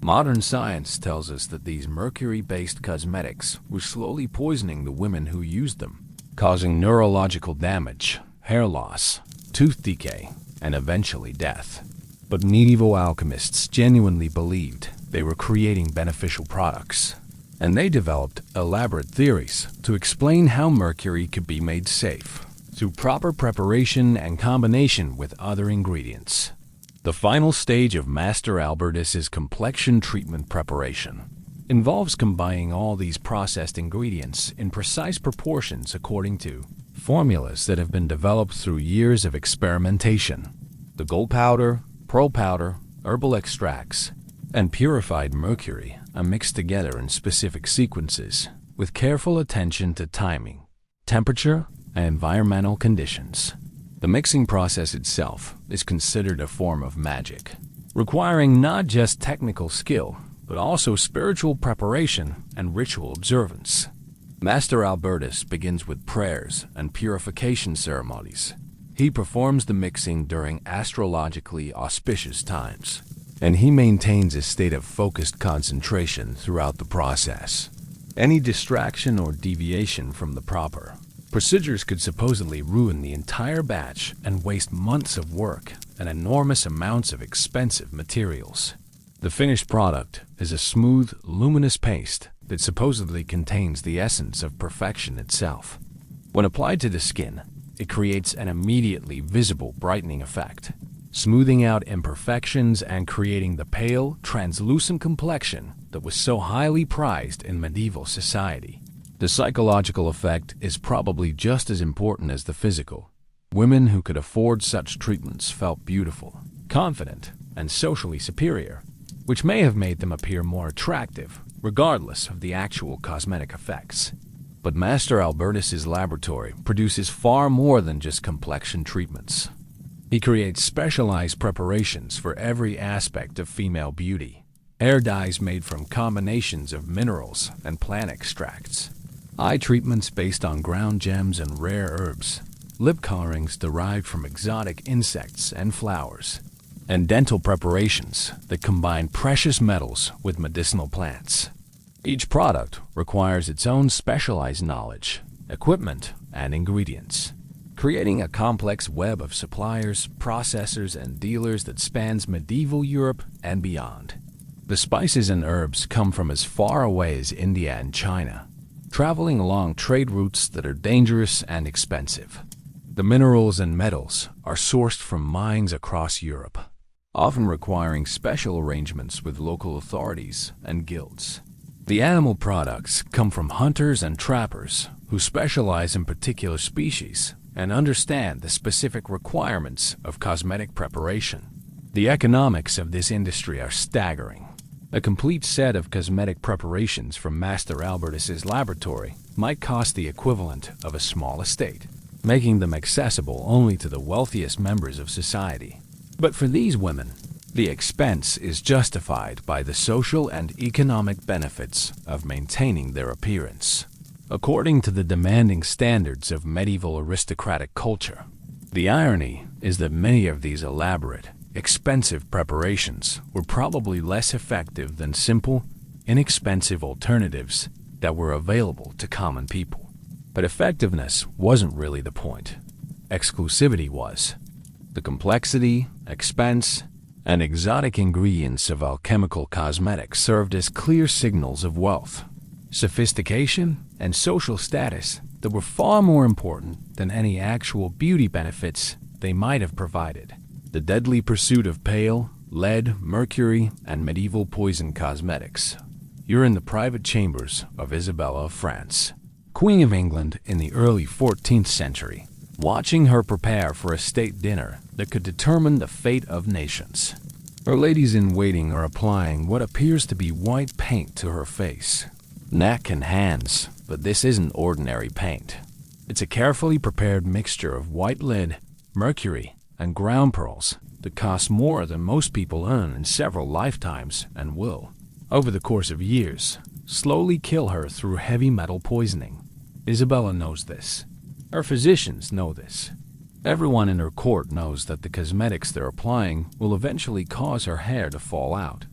A: Modern science tells us that these mercury-based cosmetics were slowly poisoning the women who used them, causing neurological damage, hair loss, tooth decay, and eventually death. But medieval alchemists genuinely believed they were creating beneficial products, and they developed elaborate theories to explain how mercury could be made safe through proper preparation and combination with other ingredients. The final stage of Master Albertus's complexion treatment preparation involves combining all these processed ingredients in precise proportions according to formulas that have been developed through years of experimentation. The gold powder, pearl powder, herbal extracts, and purified mercury are mixed together in specific sequences with careful attention to timing, temperature, and environmental conditions. The mixing process itself is considered a form of magic, requiring not just technical skill, but also spiritual preparation and ritual observance. Master Albertus begins with prayers and purification ceremonies. He performs the mixing during astrologically auspicious times, and he maintains a state of focused concentration throughout the process. Any distraction or deviation from the proper procedures could supposedly ruin the entire batch and waste months of work and enormous amounts of expensive materials. The finished product is a smooth, luminous paste that supposedly contains the essence of perfection itself. When applied to the skin, it creates an immediately visible brightening effect, smoothing out imperfections and creating the pale, translucent complexion that was so highly prized in medieval society. The psychological effect is probably just as important as the physical. Women who could afford such treatments felt beautiful, confident, and socially superior, which may have made them appear more attractive, regardless of the actual cosmetic effects. But Master Albertus's laboratory produces far more than just complexion treatments. He creates specialized preparations for every aspect of female beauty. Hair dyes made from combinations of minerals and plant extracts, eye treatments based on ground gems and rare herbs, lip colorings derived from exotic insects and flowers, and dental preparations that combine precious metals with medicinal plants. Each product requires its own specialized knowledge, equipment, and ingredients, creating a complex web of suppliers, processors, and dealers that spans medieval Europe and beyond. The spices and herbs come from as far away as India and China, traveling along trade routes that are dangerous and expensive. The minerals and metals are sourced from mines across Europe, often requiring special arrangements with local authorities and guilds. The animal products come from hunters and trappers who specialize in particular species and understand the specific requirements of cosmetic preparation. The economics of this industry are staggering. A complete set of cosmetic preparations from Master Albertus's laboratory might cost the equivalent of a small estate, making them accessible only to the wealthiest members of society. But for these women, the expense is justified by the social and economic benefits of maintaining their appearance. According to the demanding standards of medieval aristocratic culture, the irony is that many of these elaborate, expensive preparations were probably less effective than simple, inexpensive alternatives that were available to common people. But effectiveness wasn't really the point. Exclusivity was. The complexity, expense, and exotic ingredients of alchemical cosmetics served as clear signals of wealth, sophistication, and social status that were far more important than any actual beauty benefits they might have provided. The deadly pursuit of pale, lead, mercury, and medieval poison cosmetics you're in the private chambers of Isabella of France, Queen of England in the early 14th century, watching her prepare for a state dinner that could determine the fate of nations. Her ladies-in-waiting are applying what appears to be white paint to her face, neck, and hands, but this isn't ordinary paint. It's a carefully prepared mixture of white lead, mercury, and ground pearls that costs more than most people earn in several lifetimes and will, over the course of years, slowly kill her through heavy metal poisoning. Isabella knows this. Her physicians know this. Everyone in her court knows that the cosmetics they're applying will eventually cause her hair to fall out,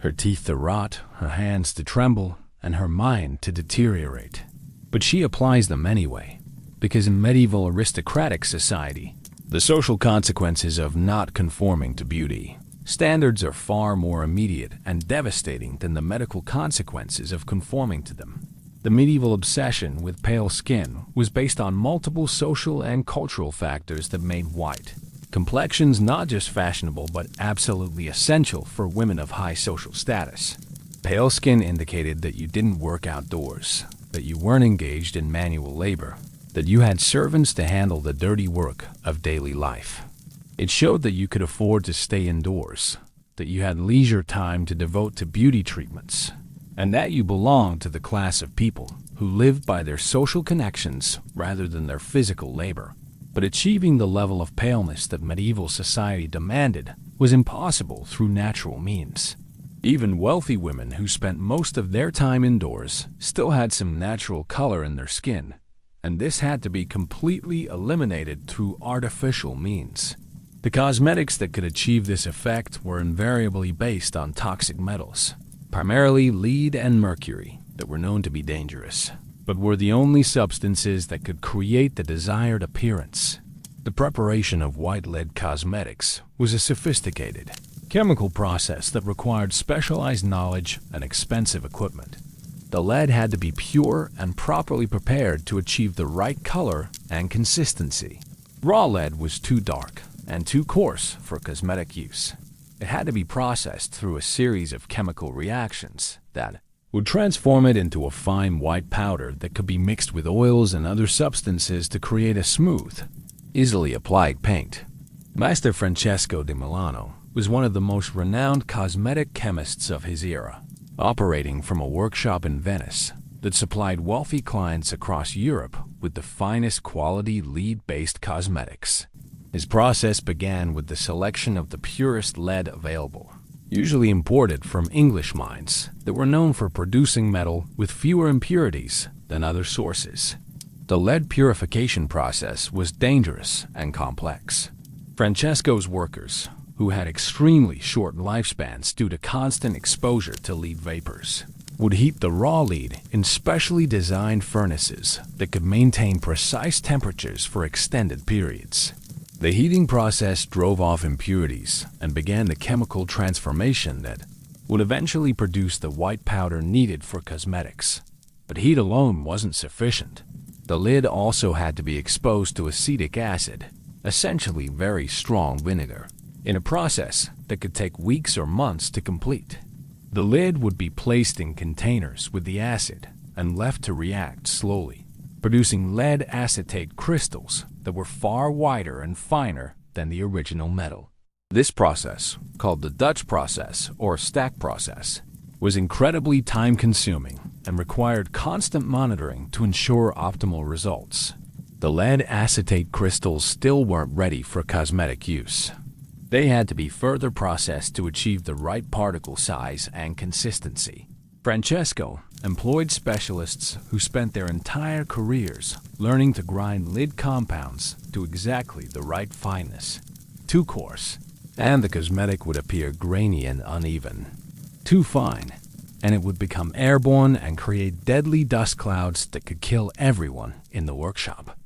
A: her teeth to rot, her hands to tremble, and her mind to deteriorate. But she applies them anyway, because in medieval aristocratic society, the social consequences of not conforming to beauty standards are far more immediate and devastating than the medical consequences of conforming to them. The medieval obsession with pale skin was based on multiple social and cultural factors that made white complexions not just fashionable but absolutely essential for women of high social status. Pale skin indicated that you didn't work outdoors, that you weren't engaged in manual labor, that you had servants to handle the dirty work of daily life. It showed that you could afford to stay indoors, that you had leisure time to devote to beauty treatments, and that you belonged to the class of people who lived by their social connections rather than their physical labor. But achieving the level of paleness that medieval society demanded was impossible through natural means. Even wealthy women who spent most of their time indoors still had some natural color in their skin, and this had to be completely eliminated through artificial means. The cosmetics that could achieve this effect were invariably based on toxic metals, primarily lead and mercury, that were known to be dangerous, but were the only substances that could create the desired appearance. The preparation of white lead cosmetics was a sophisticated, chemical process that required specialized knowledge and expensive equipment. The lead had to be pure and properly prepared to achieve the right color and consistency. Raw lead was too dark and too coarse for cosmetic use. It had to be processed through a series of chemical reactions that would transform it into a fine white powder that could be mixed with oils and other substances to create a smooth, easily applied paint. Master Francesco di Milano was one of the most renowned cosmetic chemists of his era, operating from a workshop in Venice that supplied wealthy clients across Europe with the finest quality lead-based cosmetics. His process began with the selection of the purest lead available, usually imported from English mines that were known for producing metal with fewer impurities than other sources. The lead purification process was dangerous and complex. Francesco's workers, who had extremely short lifespans due to constant exposure to lead vapors, would heat the raw lead in specially designed furnaces that could maintain precise temperatures for extended periods. The heating process drove off impurities and began the chemical transformation that would eventually produce the white powder needed for cosmetics. But heat alone wasn't sufficient. The lid also had to be exposed to acetic acid, essentially very strong vinegar, in a process that could take weeks or months to complete. The lid would be placed in containers with the acid and left to react slowly, producing lead acetate crystals that were far wider and finer than the original metal. This process, called the Dutch process or stack process, was incredibly time-consuming and required constant monitoring to ensure optimal results. The lead acetate crystals still weren't ready for cosmetic use. They had to be further processed to achieve the right particle size and consistency. Francesco employed specialists who spent their entire careers learning to grind lid compounds to exactly the right fineness. Too coarse, and the cosmetic would appear grainy and uneven. Too fine, and it would become airborne and create deadly dust clouds that could kill everyone in the workshop.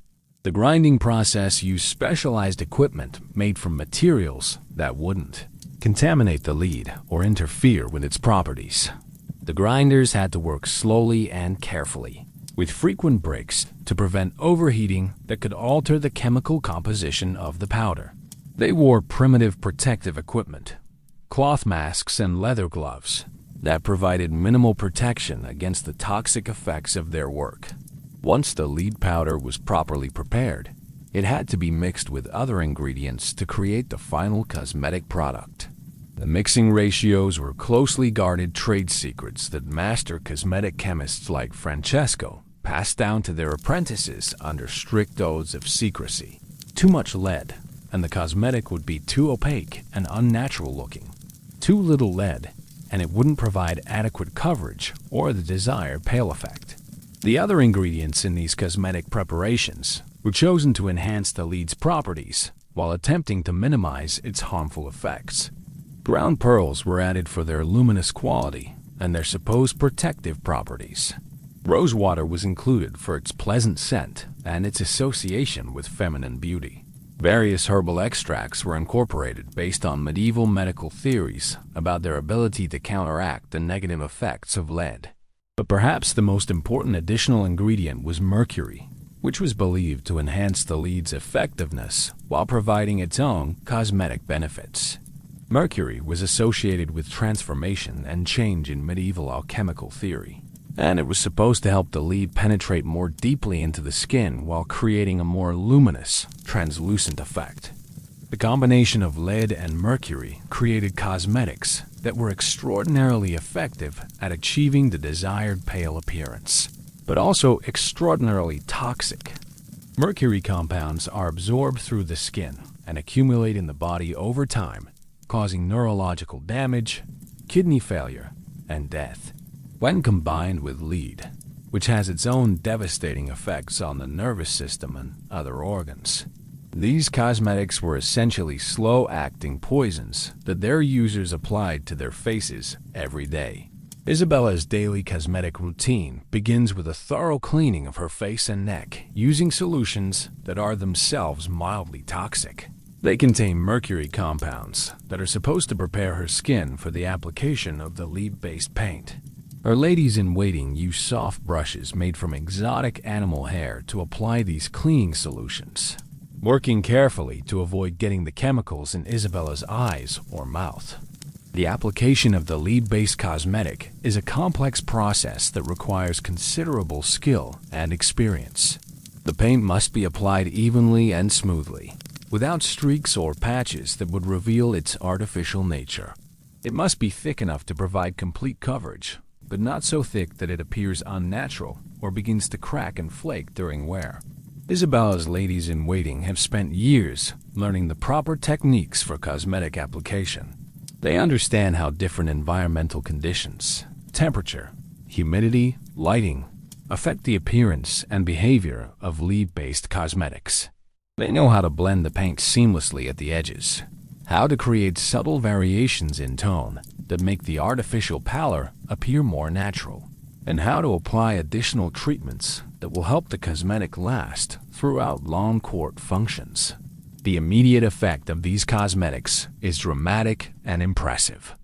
A: The grinding process used specialized equipment made from materials that wouldn't contaminate the lead or interfere with its properties. The grinders had to work slowly and carefully, with frequent breaks to prevent overheating that could alter the chemical composition of the powder. They wore primitive protective equipment, cloth masks and leather gloves, that provided minimal protection against the toxic effects of their work. Once the lead powder was properly prepared, it had to be mixed with other ingredients to create the final cosmetic product. The mixing ratios were closely guarded trade secrets that master cosmetic chemists like Francesco passed down to their apprentices under strict oaths of secrecy. Too much lead, and the cosmetic would be too opaque and unnatural looking. Too little lead, and it wouldn't provide adequate coverage or the desired pale effect. The other ingredients in these cosmetic preparations were chosen to enhance the lead's properties while attempting to minimize its harmful effects. Ground pearls were added for their luminous quality and their supposed protective properties. Rosewater was included for its pleasant scent and its association with feminine beauty. Various herbal extracts were incorporated based on medieval medical theories about their ability to counteract the negative effects of lead. But perhaps the most important additional ingredient was mercury, which was believed to enhance the lead's effectiveness while providing its own cosmetic benefits. Mercury was associated with transformation and change in medieval alchemical theory, and it was supposed to help the lead penetrate more deeply into the skin while creating a more luminous, translucent effect. The combination of lead and mercury created cosmetics that were extraordinarily effective at achieving the desired pale appearance, but also extraordinarily toxic. Mercury compounds are absorbed through the skin and accumulate in the body over time, causing neurological damage, kidney failure, and death. When combined with lead, which has its own devastating effects on the nervous system and other organs, these cosmetics were essentially slow-acting poisons that their users applied to their faces every day. Isabella's daily cosmetic routine begins with a thorough cleaning of her face and neck using solutions that are themselves mildly toxic. They contain mercury compounds that are supposed to prepare her skin for the application of the lead-based paint. Our ladies-in-waiting use soft brushes made from exotic animal hair to apply these cleaning solutions, working carefully to avoid getting the chemicals in Isabella's eyes or mouth. The application of the lead-based cosmetic is a complex process that requires considerable skill and experience. The paint must be applied evenly and smoothly, without streaks or patches that would reveal its artificial nature. It must be thick enough to provide complete coverage, but not so thick that it appears unnatural or begins to crack and flake during wear. Isabella's ladies-in-waiting have spent years learning the proper techniques for cosmetic application. They understand how different environmental conditions, temperature, humidity, lighting, affect the appearance and behavior of lead-based cosmetics. They know how to blend the paint seamlessly at the edges, how to create subtle variations in tone that make the artificial pallor appear more natural, and how to apply additional treatments that will help the cosmetic last throughout long court functions. The immediate effect of these cosmetics is dramatic and impressive.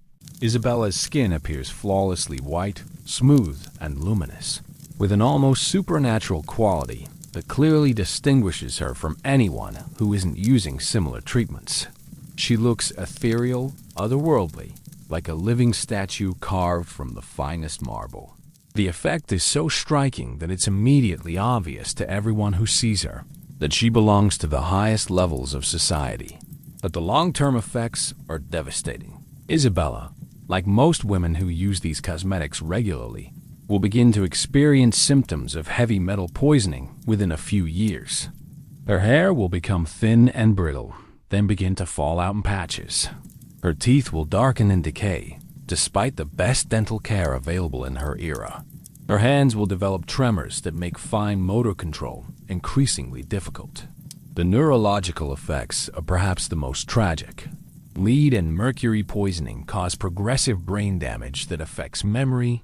A: Isabella's skin appears flawlessly white, smooth, and luminous, with an almost supernatural quality that clearly distinguishes her from anyone who isn't using similar treatments. She looks ethereal, otherworldly, like a living statue carved from the finest marble. The effect is so striking that it's immediately obvious to everyone who sees her that she belongs to the highest levels of society. But the long-term effects are devastating. Isabella, like most women who use these cosmetics regularly, will begin to experience symptoms of heavy metal poisoning within a few years. Her hair will become thin and brittle, then begin to fall out in patches. Her teeth will darken and decay, despite the best dental care available in her era. Her hands will develop tremors that make fine motor control increasingly difficult. The neurological effects are perhaps the most tragic. Lead and mercury poisoning cause progressive brain damage that affects memory,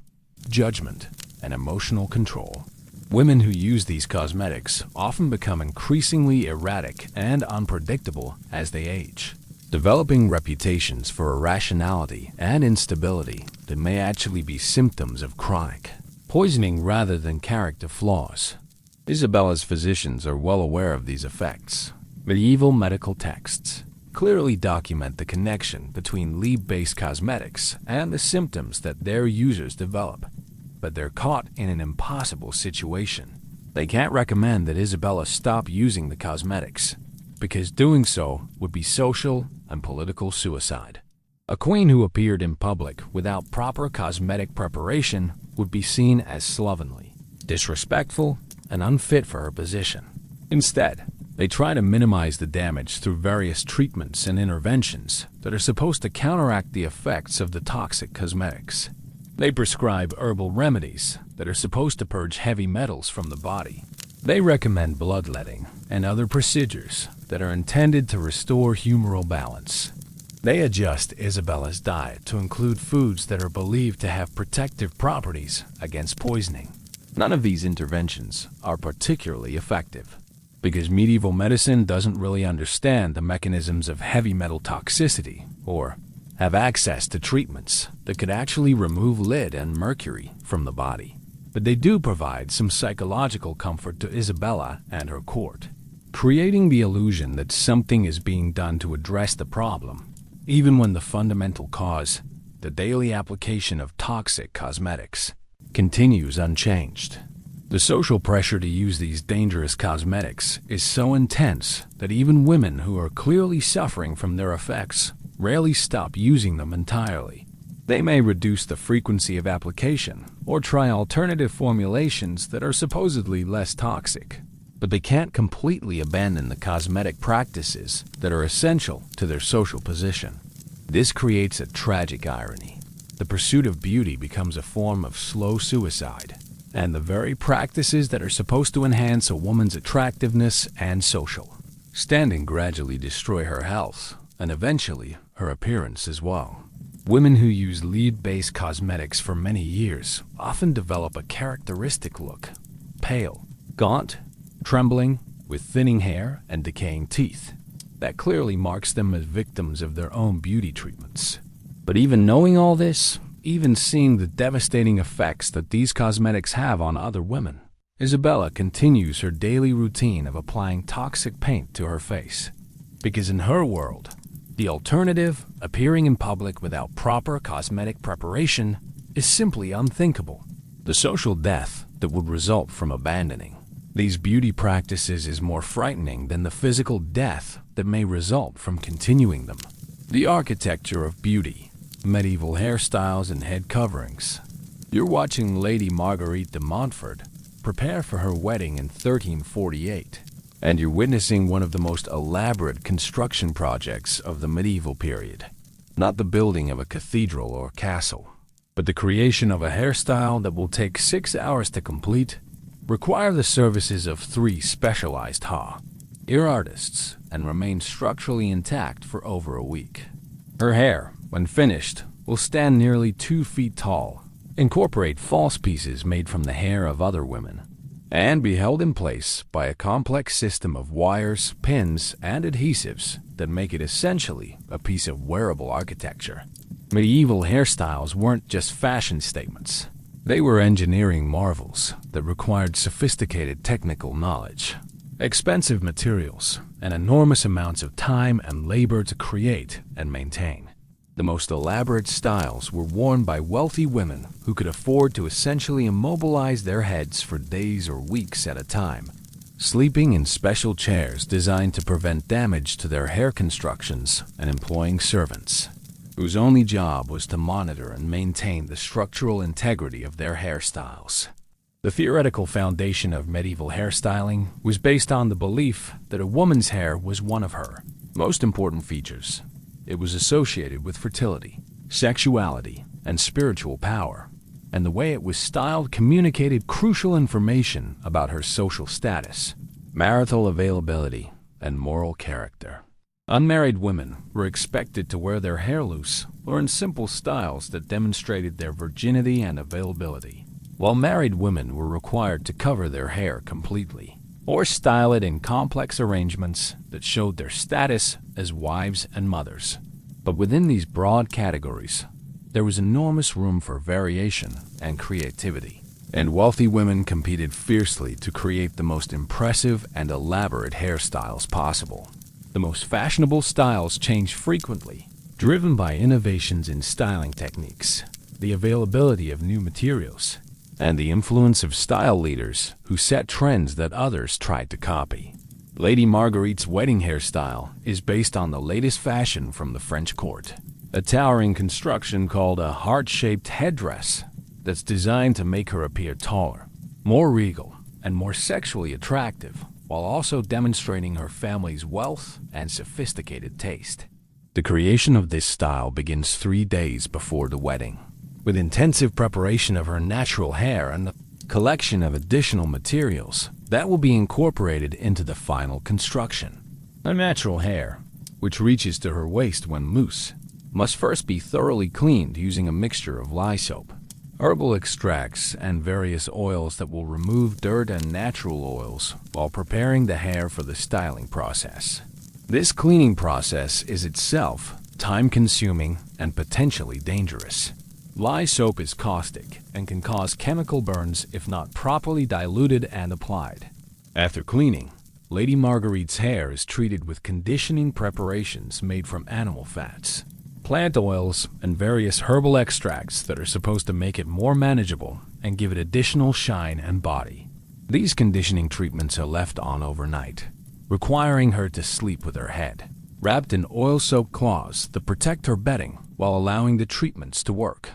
A: judgment, and emotional control. Women who use these cosmetics often become increasingly erratic and unpredictable as they age, developing reputations for irrationality and instability that may actually be symptoms of chronic poisoning rather than character flaws. Isabella's physicians are well aware of these effects. Medieval medical texts, clearly document the connection between lead-based cosmetics and the symptoms that their users develop. But they're caught in an impossible situation. They can't recommend that Isabella stop using the cosmetics, because doing so would be social and political suicide. A queen who appeared in public without proper cosmetic preparation would be seen as slovenly, disrespectful, and unfit for her position. Instead, they try to minimize the damage through various treatments and interventions that are supposed to counteract the effects of the toxic cosmetics. They prescribe herbal remedies that are supposed to purge heavy metals from the body. They recommend bloodletting and other procedures that are intended to restore humoral balance. They adjust Isabella's diet to include foods that are believed to have protective properties against poisoning. None of these interventions are particularly effective, because medieval medicine doesn't really understand the mechanisms of heavy metal toxicity or have access to treatments that could actually remove lead and mercury from the body. But they do provide some psychological comfort to Isabella and her court, creating the illusion that something is being done to address the problem, even when the fundamental cause, the daily application of toxic cosmetics, continues unchanged. The social pressure to use these dangerous cosmetics is so intense that even women who are clearly suffering from their effects rarely stop using them entirely. They may reduce the frequency of application or try alternative formulations that are supposedly less toxic, but they can't completely abandon the cosmetic practices that are essential to their social position. This creates a tragic irony. The pursuit of beauty becomes a form of slow suicide, and the very practices that are supposed to enhance a woman's attractiveness and social standing gradually destroy her health and eventually her appearance as well. Women who use lead-based cosmetics for many years often develop a characteristic look: pale, gaunt, trembling, with thinning hair and decaying teeth. That clearly marks them as victims of their own beauty treatments. But even knowing all this, even seeing the devastating effects that these cosmetics have on other women, Isabella continues her daily routine of applying toxic paint to her face. Because in her world, the alternative, appearing in public without proper cosmetic preparation, is simply unthinkable. The social death that would result from abandoning these beauty practices is more frightening than the physical death that may result from continuing them. The architecture of beauty, medieval hairstyles and head coverings. You're watching Lady Marguerite de Montfort prepare for her wedding in 1348. And you're witnessing one of the most elaborate construction projects of the medieval period. Not the building of a cathedral or castle, but the creation of a hairstyle that will take 6 hours to complete, require the services of 3 specialized ear artists, and remain structurally intact for over a week. Her hair, when finished, will stand nearly 2 feet tall, incorporate false pieces made from the hair of other women, and be held in place by a complex system of wires, pins, and adhesives that make it essentially a piece of wearable architecture. Medieval hairstyles weren't just fashion statements. They were engineering marvels that required sophisticated technical knowledge, expensive materials, and enormous amounts of time and labor to create and maintain. The most elaborate styles were worn by wealthy women who could afford to essentially immobilize their heads for days or weeks at a time, sleeping in special chairs designed to prevent damage to their hair constructions, and employing servants, whose only job was to monitor and maintain the structural integrity of their hairstyles. The theoretical foundation of medieval hairstyling was based on the belief that a woman's hair was one of her most important features. It was associated with fertility, sexuality, and spiritual power, and the way it was styled communicated crucial information about her social status, marital availability, and moral character. Unmarried women were expected to wear their hair loose or in simple styles that demonstrated their virginity and availability, while married women were required to cover their hair completely or style it in complex arrangements that showed their status as wives and mothers. But within these broad categories, there was enormous room for variation and creativity, and wealthy women competed fiercely to create the most impressive and elaborate hairstyles possible. The most fashionable styles change frequently, driven by innovations in styling techniques, the availability of new materials, and the influence of style leaders who set trends that others tried to copy. Lady Marguerite's wedding hairstyle is based on the latest fashion from the French court, a towering construction called a heart-shaped headdress that's designed to make her appear taller, more regal, and more sexually attractive, while also demonstrating her family's wealth and sophisticated taste. The creation of this style begins 3 days before the wedding, with intensive preparation of her natural hair and the collection of additional materials that will be incorporated into the final construction. Her natural hair, which reaches to her waist when mousse, must first be thoroughly cleaned using a mixture of lye soap, herbal extracts, and various oils that will remove dirt and natural oils while preparing the hair for the styling process. This cleaning process is itself time-consuming and potentially dangerous. Lye soap is caustic and can cause chemical burns if not properly diluted and applied. After cleaning, Lady Marguerite's hair is treated with conditioning preparations made from animal fats, plant oils, and various herbal extracts that are supposed to make it more manageable and give it additional shine and body. These conditioning treatments are left on overnight, requiring her to sleep with her head wrapped in oil-soaked cloths that protect her bedding while allowing the treatments to work.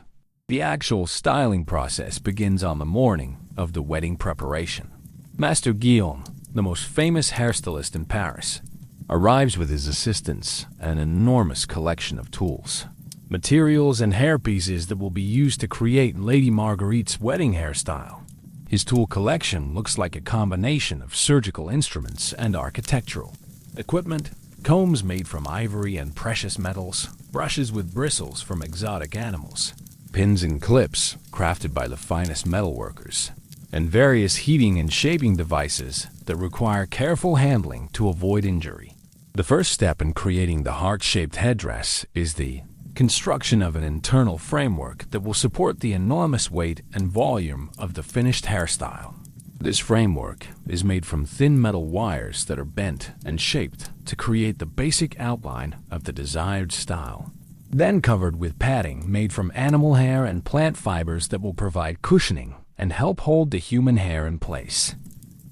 A: The actual styling process begins on the morning of the wedding preparation. Master Guillaume, the most famous hairstylist in Paris, arrives with his assistants and an enormous collection of tools, materials, and hairpieces that will be used to create Lady Marguerite's wedding hairstyle. His tool collection looks like a combination of surgical instruments and architectural equipment, combs made from ivory and precious metals, brushes with bristles from exotic animals, pins and clips crafted by the finest metalworkers, and various heating and shaping devices that require careful handling to avoid injury. The first step in creating the heart-shaped headdress is the construction of an internal framework that will support the enormous weight and volume of the finished hairstyle. This framework is made from thin metal wires that are bent and shaped to create the basic outline of the desired style, then covered with padding made from animal hair and plant fibers that will provide cushioning and help hold the human hair in place.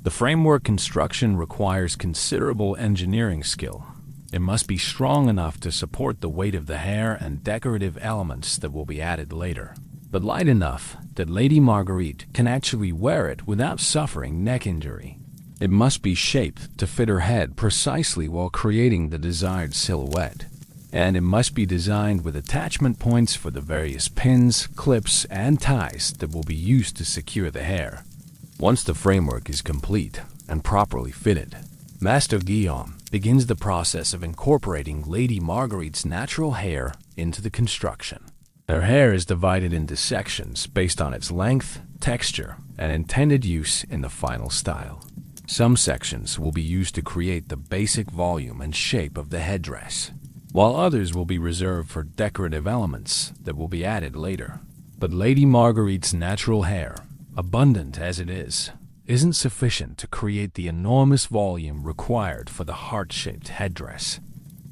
A: The framework construction requires considerable engineering skill. It must be strong enough to support the weight of the hair and decorative elements that will be added later, but light enough that Lady Marguerite can actually wear it without suffering neck injury. It must be shaped to fit her head precisely while creating the desired silhouette, and it must be designed with attachment points for the various pins, clips, and ties that will be used to secure the hair. Once the framework is complete and properly fitted, Master Guillaume begins the process of incorporating Lady Marguerite's natural hair into the construction. Her hair is divided into sections based on its length, texture, and intended use in the final style. Some sections will be used to create the basic volume and shape of the headdress, while others will be reserved for decorative elements that will be added later. But Lady Marguerite's natural hair, abundant as it is, isn't sufficient to create the enormous volume required for the heart-shaped headdress.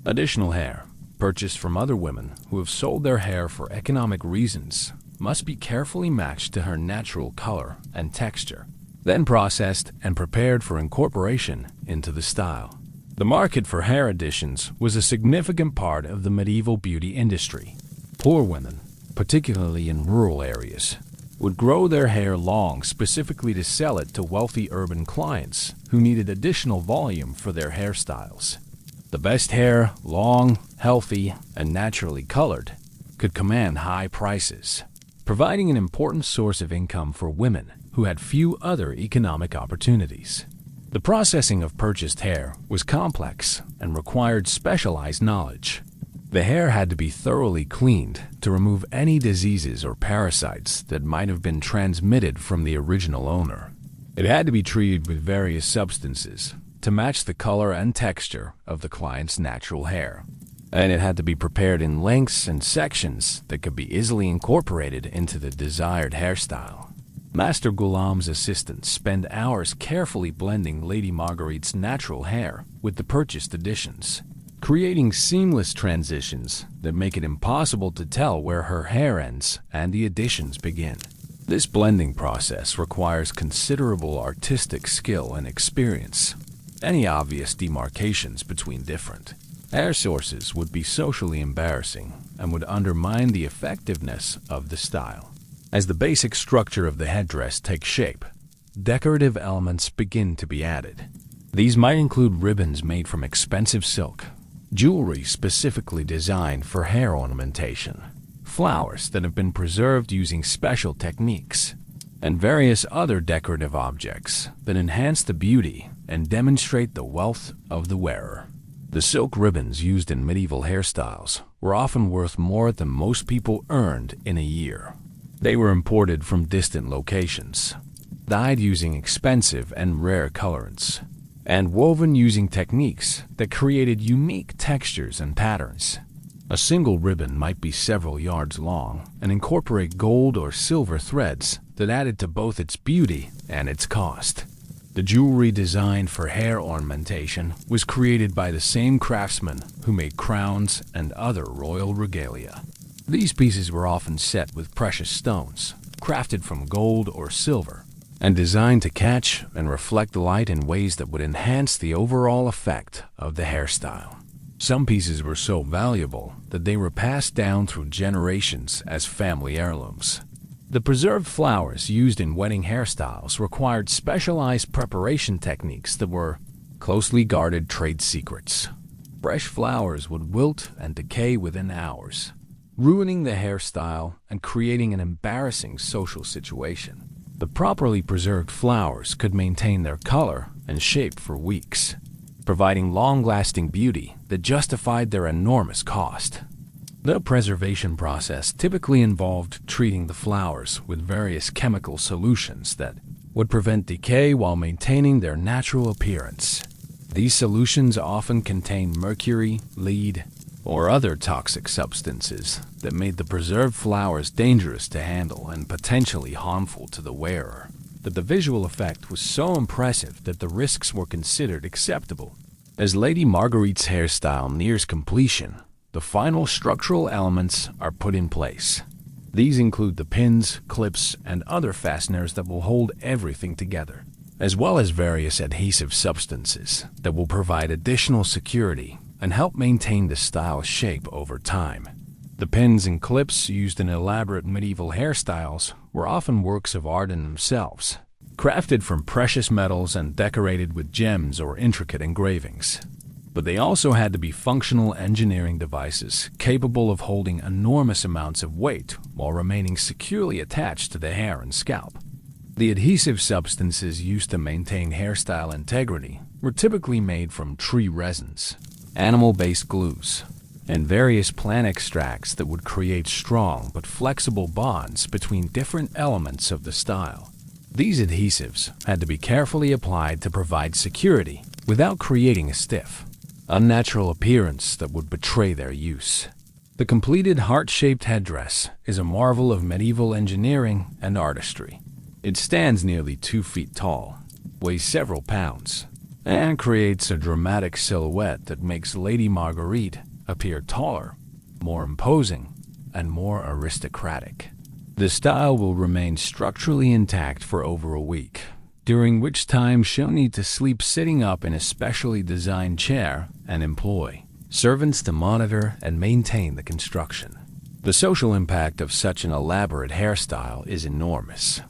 A: Additional hair, purchased from other women who have sold their hair for economic reasons, must be carefully matched to her natural color and texture, then processed and prepared for incorporation into the style. The market for hair additions was a significant part of the medieval beauty industry. Poor women, particularly in rural areas, would grow their hair long specifically to sell it to wealthy urban clients who needed additional volume for their hairstyles. The best hair, long, healthy, and naturally colored, could command high prices, providing an important source of income for women who had few other economic opportunities. The processing of purchased hair was complex and required specialized knowledge. The hair had to be thoroughly cleaned to remove any diseases or parasites that might have been transmitted from the original owner. It had to be treated with various substances to match the color and texture of the client's natural hair, and it had to be prepared in lengths and sections that could be easily incorporated into the desired hairstyle. Master Ghulam's assistants spend hours carefully blending Lady Marguerite's natural hair with the purchased additions, creating seamless transitions that make it impossible to tell where her hair ends and the additions begin. This blending process requires considerable artistic skill and experience. Any obvious demarcations between different hair sources would be socially embarrassing and would undermine the effectiveness of the style. As the basic structure of the headdress takes shape, decorative elements begin to be added. These might include ribbons made from expensive silk, jewelry specifically designed for hair ornamentation, flowers that have been preserved using special techniques, and various other decorative objects that enhance the beauty and demonstrate the wealth of the wearer. The silk ribbons used in medieval hairstyles were often worth more than most people earned in a year. They were imported from distant locations, dyed using expensive and rare colorants, and woven using techniques that created unique textures and patterns. A single ribbon might be several yards long and incorporate gold or silver threads that added to both its beauty and its cost. The jewelry designed for hair ornamentation was created by the same craftsmen who made crowns and other royal regalia. These pieces were often set with precious stones, crafted from gold or silver, and designed to catch and reflect the light in ways that would enhance the overall effect of the hairstyle. Some pieces were so valuable that they were passed down through generations as family heirlooms. The preserved flowers used in wedding hairstyles required specialized preparation techniques that were closely guarded trade secrets. Fresh flowers would wilt and decay within hours, ruining the hairstyle and creating an embarrassing social situation. The properly preserved flowers could maintain their color and shape for weeks, providing long-lasting beauty that justified their enormous cost. The preservation process typically involved treating the flowers with various chemical solutions that would prevent decay while maintaining their natural appearance. These solutions often contained mercury, lead, or other toxic substances that made the preserved flowers dangerous to handle and potentially harmful to the wearer. But the visual effect was so impressive that the risks were considered acceptable. As Lady Marguerite's hairstyle nears completion, the final structural elements are put in place. These include the pins, clips, and other fasteners that will hold everything together, as well as various adhesive substances that will provide additional security and help maintain the style's shape over time. The pins and clips used in elaborate medieval hairstyles were often works of art in themselves, crafted from precious metals and decorated with gems or intricate engravings. But they also had to be functional engineering devices capable of holding enormous amounts of weight while remaining securely attached to the hair and scalp. The adhesive substances used to maintain hairstyle integrity were typically made from tree resins, animal-based glues, and various plant extracts that would create strong but flexible bonds between different elements of the style. These adhesives had to be carefully applied to provide security without creating a stiff, unnatural appearance that would betray their use. The completed heart-shaped headdress is a marvel of medieval engineering and artistry. It stands nearly 2 feet tall, weighs several pounds, and creates a dramatic silhouette that makes Lady Marguerite appear taller, more imposing, and more aristocratic. The style will remain structurally intact for over a week, during which time she'll need to sleep sitting up in a specially designed chair and employ servants to monitor and maintain the construction. The social impact of such an elaborate hairstyle is enormous.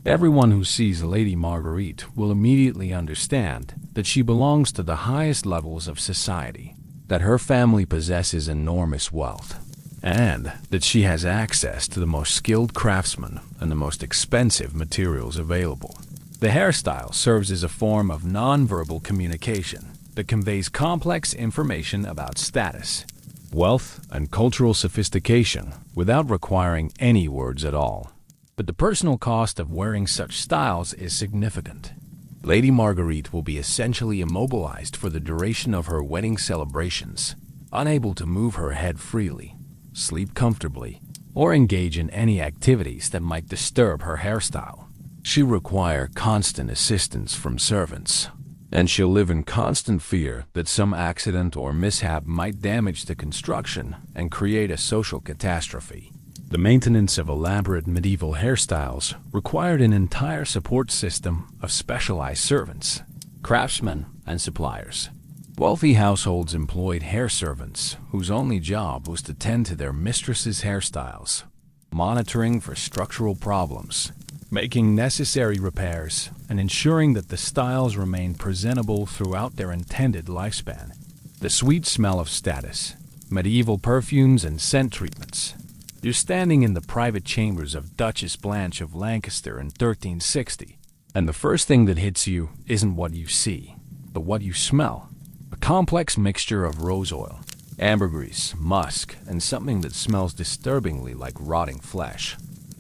A: Everyone who sees Lady Marguerite will immediately understand that she belongs to the highest levels of society, that her family possesses enormous wealth, and that she has access to the most skilled craftsmen and the most expensive materials available. The hairstyle serves as a form of nonverbal communication that conveys complex information about status, wealth, and cultural sophistication without requiring any words at all. But the personal cost of wearing such styles is significant. Lady Marguerite will be essentially immobilized for the duration of her wedding celebrations, unable to move her head freely, sleep comfortably, or engage in any activities that might disturb her hairstyle. She require constant assistance from servants, and she'll live in constant fear that some accident or mishap might damage the construction and create a social catastrophe. The maintenance of elaborate medieval hairstyles required an entire support system of specialized servants, craftsmen, and suppliers. Wealthy households employed hair servants whose only job was to tend to their mistresses' hairstyles, monitoring for structural problems, making necessary repairs, and ensuring that the styles remained presentable throughout their intended lifespan. The sweet smell of status, medieval perfumes, and scent treatments. You're standing in the private chambers of Duchess Blanche of Lancaster in 1360, and the first thing that hits you isn't what you see, but what you smell. A complex mixture of rose oil, ambergris, musk, and something that smells disturbingly like rotting flesh.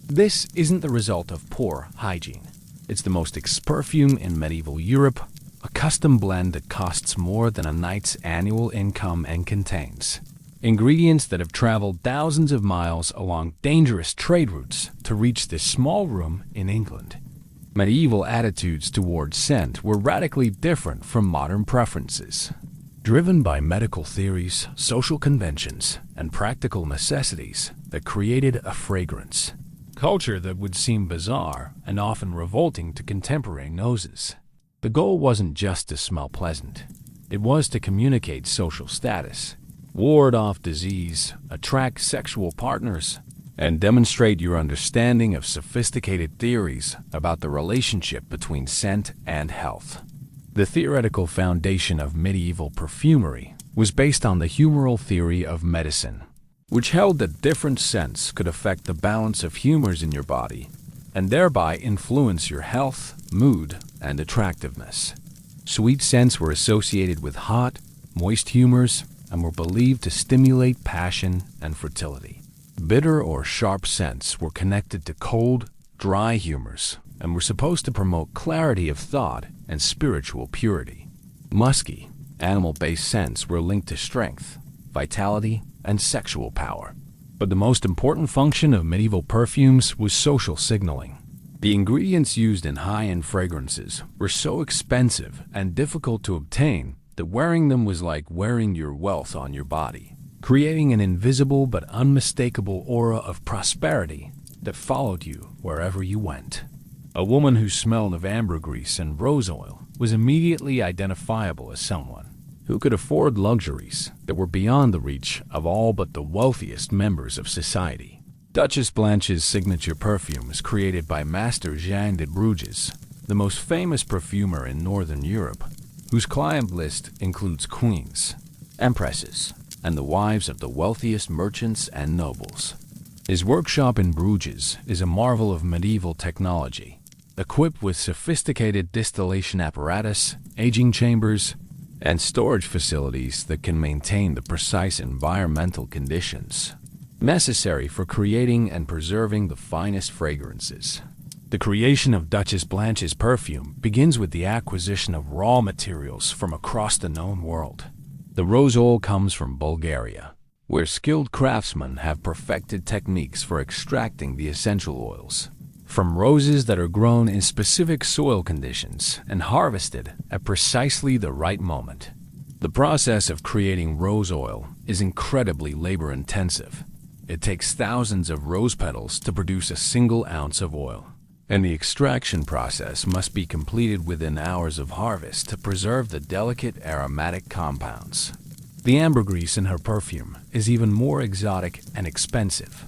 A: This isn't the result of poor hygiene. It's the most expensive perfume in medieval Europe, a custom blend that costs more than a knight's annual income and contains ingredients that have traveled thousands of miles along dangerous trade routes to reach this small room in England. Medieval attitudes towards scent were radically different from modern preferences. Driven by medical theories, social conventions, and practical necessities that created a fragrance culture that would seem bizarre and often revolting to contemporary noses. The goal wasn't just to smell pleasant. It was to communicate social status, ward off disease, attract sexual partners, and demonstrate your understanding of sophisticated theories about the relationship between scent and health. The theoretical foundation of medieval perfumery was based on the humoral theory of medicine, which held that different scents could affect the balance of humors in your body and thereby influence your health, mood, and attractiveness. Sweet scents were associated with hot, moist humors and were believed to stimulate passion and fertility. Bitter or sharp scents were connected to cold, dry humors and were supposed to promote clarity of thought and spiritual purity. Musky, animal-based scents were linked to strength, vitality, and sexual power. But the most important function of medieval perfumes was social signaling. The ingredients used in high-end fragrances were so expensive and difficult to obtain that wearing them was like wearing your wealth on your body, creating an invisible but unmistakable aura of prosperity that followed you wherever you went. A woman who smelled of ambergris and rose oil was immediately identifiable as someone who could afford luxuries that were beyond the reach of all but the wealthiest members of society. Duchess Blanche's signature perfume is created by Master Jean de Bruges, the most famous perfumer in Northern Europe, whose client list includes queens, empresses, and the wives of the wealthiest merchants and nobles. His workshop in Bruges is a marvel of medieval technology, equipped with sophisticated distillation apparatus, aging chambers, and storage facilities that can maintain the precise environmental conditions necessary for creating and preserving the finest fragrances. The creation of Duchess Blanche's perfume begins with the acquisition of raw materials from across the known world. The rose oil comes from Bulgaria, where skilled craftsmen have perfected techniques for extracting the essential oils from roses that are grown in specific soil conditions and harvested at precisely the right moment. The process of creating rose oil is incredibly labor-intensive. It takes thousands of rose petals to produce a single ounce of oil, and the extraction process must be completed within hours of harvest to preserve the delicate aromatic compounds. The ambergris in her perfume is even more exotic and expensive.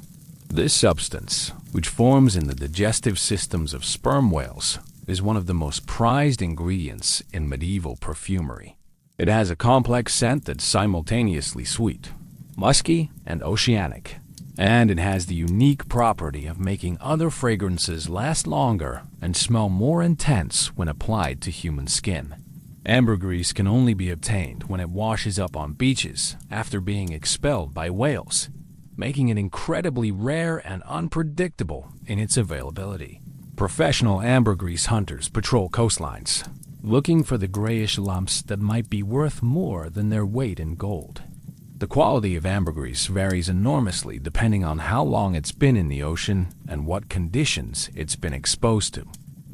A: This substance, which forms in the digestive systems of sperm whales, is one of the most prized ingredients in medieval perfumery. It has a complex scent that's simultaneously sweet, musky, and oceanic, and it has the unique property of making other fragrances last longer and smell more intense when applied to human skin. Ambergris can only be obtained when it washes up on beaches after being expelled by whales, making it incredibly rare and unpredictable in its availability. Professional ambergris hunters patrol coastlines, looking for the grayish lumps that might be worth more than their weight in gold. The quality of ambergris varies enormously depending on how long it's been in the ocean and what conditions it's been exposed to.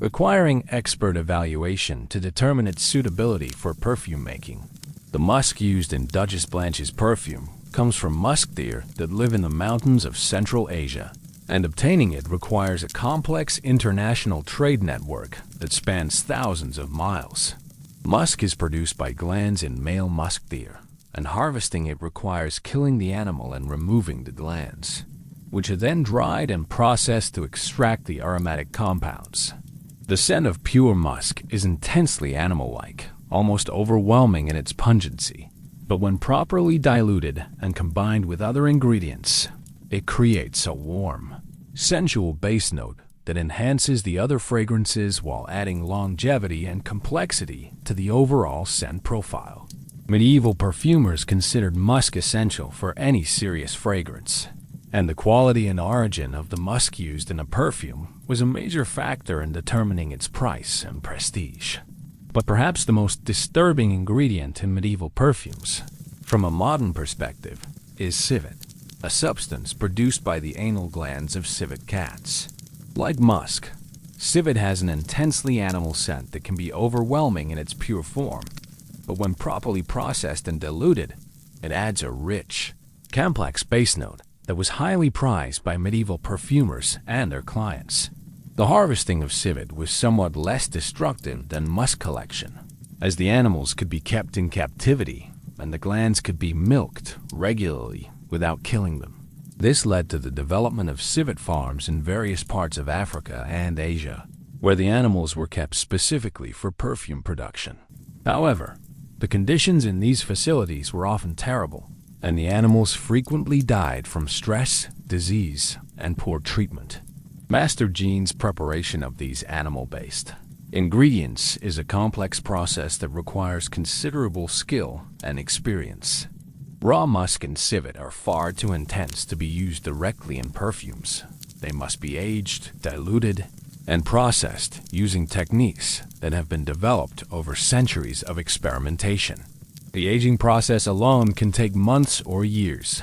A: requiring expert evaluation to determine its suitability for perfume making. The musk used in Duchess Blanche's perfume comes from musk deer that live in the mountains of Central Asia, and obtaining it requires a complex international trade network that spans thousands of miles. Musk is produced by glands in male musk deer, and harvesting it requires killing the animal and removing the glands, which are then dried and processed to extract the aromatic compounds. The scent of pure musk is intensely animal-like, almost overwhelming in its pungency, but when properly diluted and combined with other ingredients, it creates a warm, sensual base note that enhances the other fragrances while adding longevity and complexity to the overall scent profile. Medieval perfumers considered musk essential for any serious fragrance, and the quality and origin of the musk used in a perfume was a major factor in determining its price and prestige. But perhaps the most disturbing ingredient in medieval perfumes, from a modern perspective, is civet, a substance produced by the anal glands of civet cats. Like musk, civet has an intensely animal scent that can be overwhelming in its pure form, but when properly processed and diluted, it adds a rich, complex base note that was highly prized by medieval perfumers and their clients. The harvesting of civet was somewhat less destructive than musk collection, as the animals could be kept in captivity and the glands could be milked regularly without killing them. This led to the development of civet farms in various parts of Africa and Asia, where the animals were kept specifically for perfume production. However, the conditions in these facilities were often terrible, and the animals frequently died from stress, disease, and poor treatment. Master Jean's preparation of these animal-based ingredients is a complex process that requires considerable skill and experience. Raw musk and civet are far too intense to be used directly in perfumes. They must be aged, diluted, and processed using techniques that have been developed over centuries of experimentation. The aging process alone can take months or years,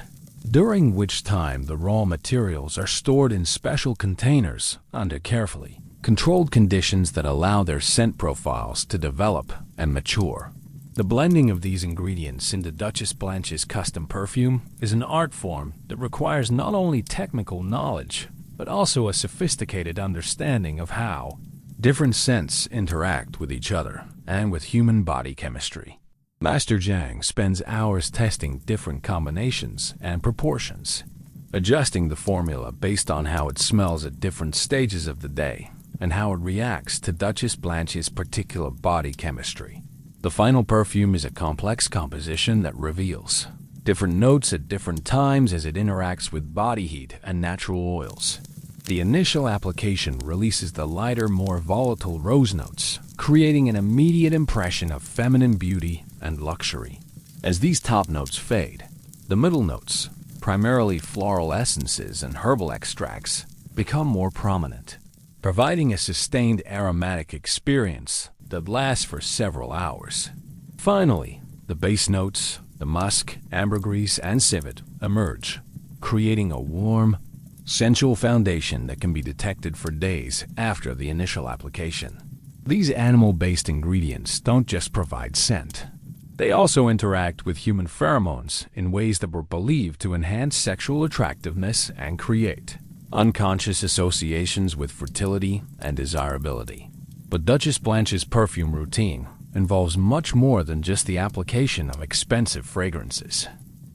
A: during which time the raw materials are stored in special containers under carefully controlled conditions that allow their scent profiles to develop and mature. The blending of these ingredients into Duchess Blanche's custom perfume is an art form that requires not only technical knowledge, but also a sophisticated understanding of how different scents interact with each other and with human body chemistry. Master Zhang spends hours testing different combinations and proportions, adjusting the formula based on how it smells at different stages of the day and how it reacts to Duchess Blanche's particular body chemistry. The final perfume is a complex composition that reveals different notes at different times as it interacts with body heat and natural oils. The initial application releases the lighter, more volatile rose notes, creating an immediate impression of feminine beauty and luxury. As these top notes fade, the middle notes, primarily floral essences and herbal extracts, become more prominent, providing a sustained aromatic experience that lasts for several hours. Finally, the base notes, the musk, ambergris, and civet emerge, creating a warm, sensual foundation that can be detected for days after the initial application. These animal-based ingredients don't just provide scent. They also interact with human pheromones in ways that were believed to enhance sexual attractiveness and create unconscious associations with fertility and desirability. But Duchess Blanche's perfume routine involves much more than just the application of expensive fragrances.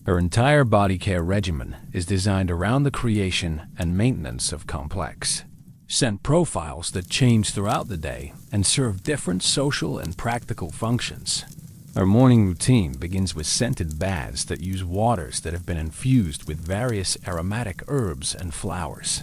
A: Her entire body care regimen is designed around the creation and maintenance of complex scent profiles that change throughout the day and serve different social and practical functions. Her morning routine begins with scented baths that use waters that have been infused with various aromatic herbs and flowers.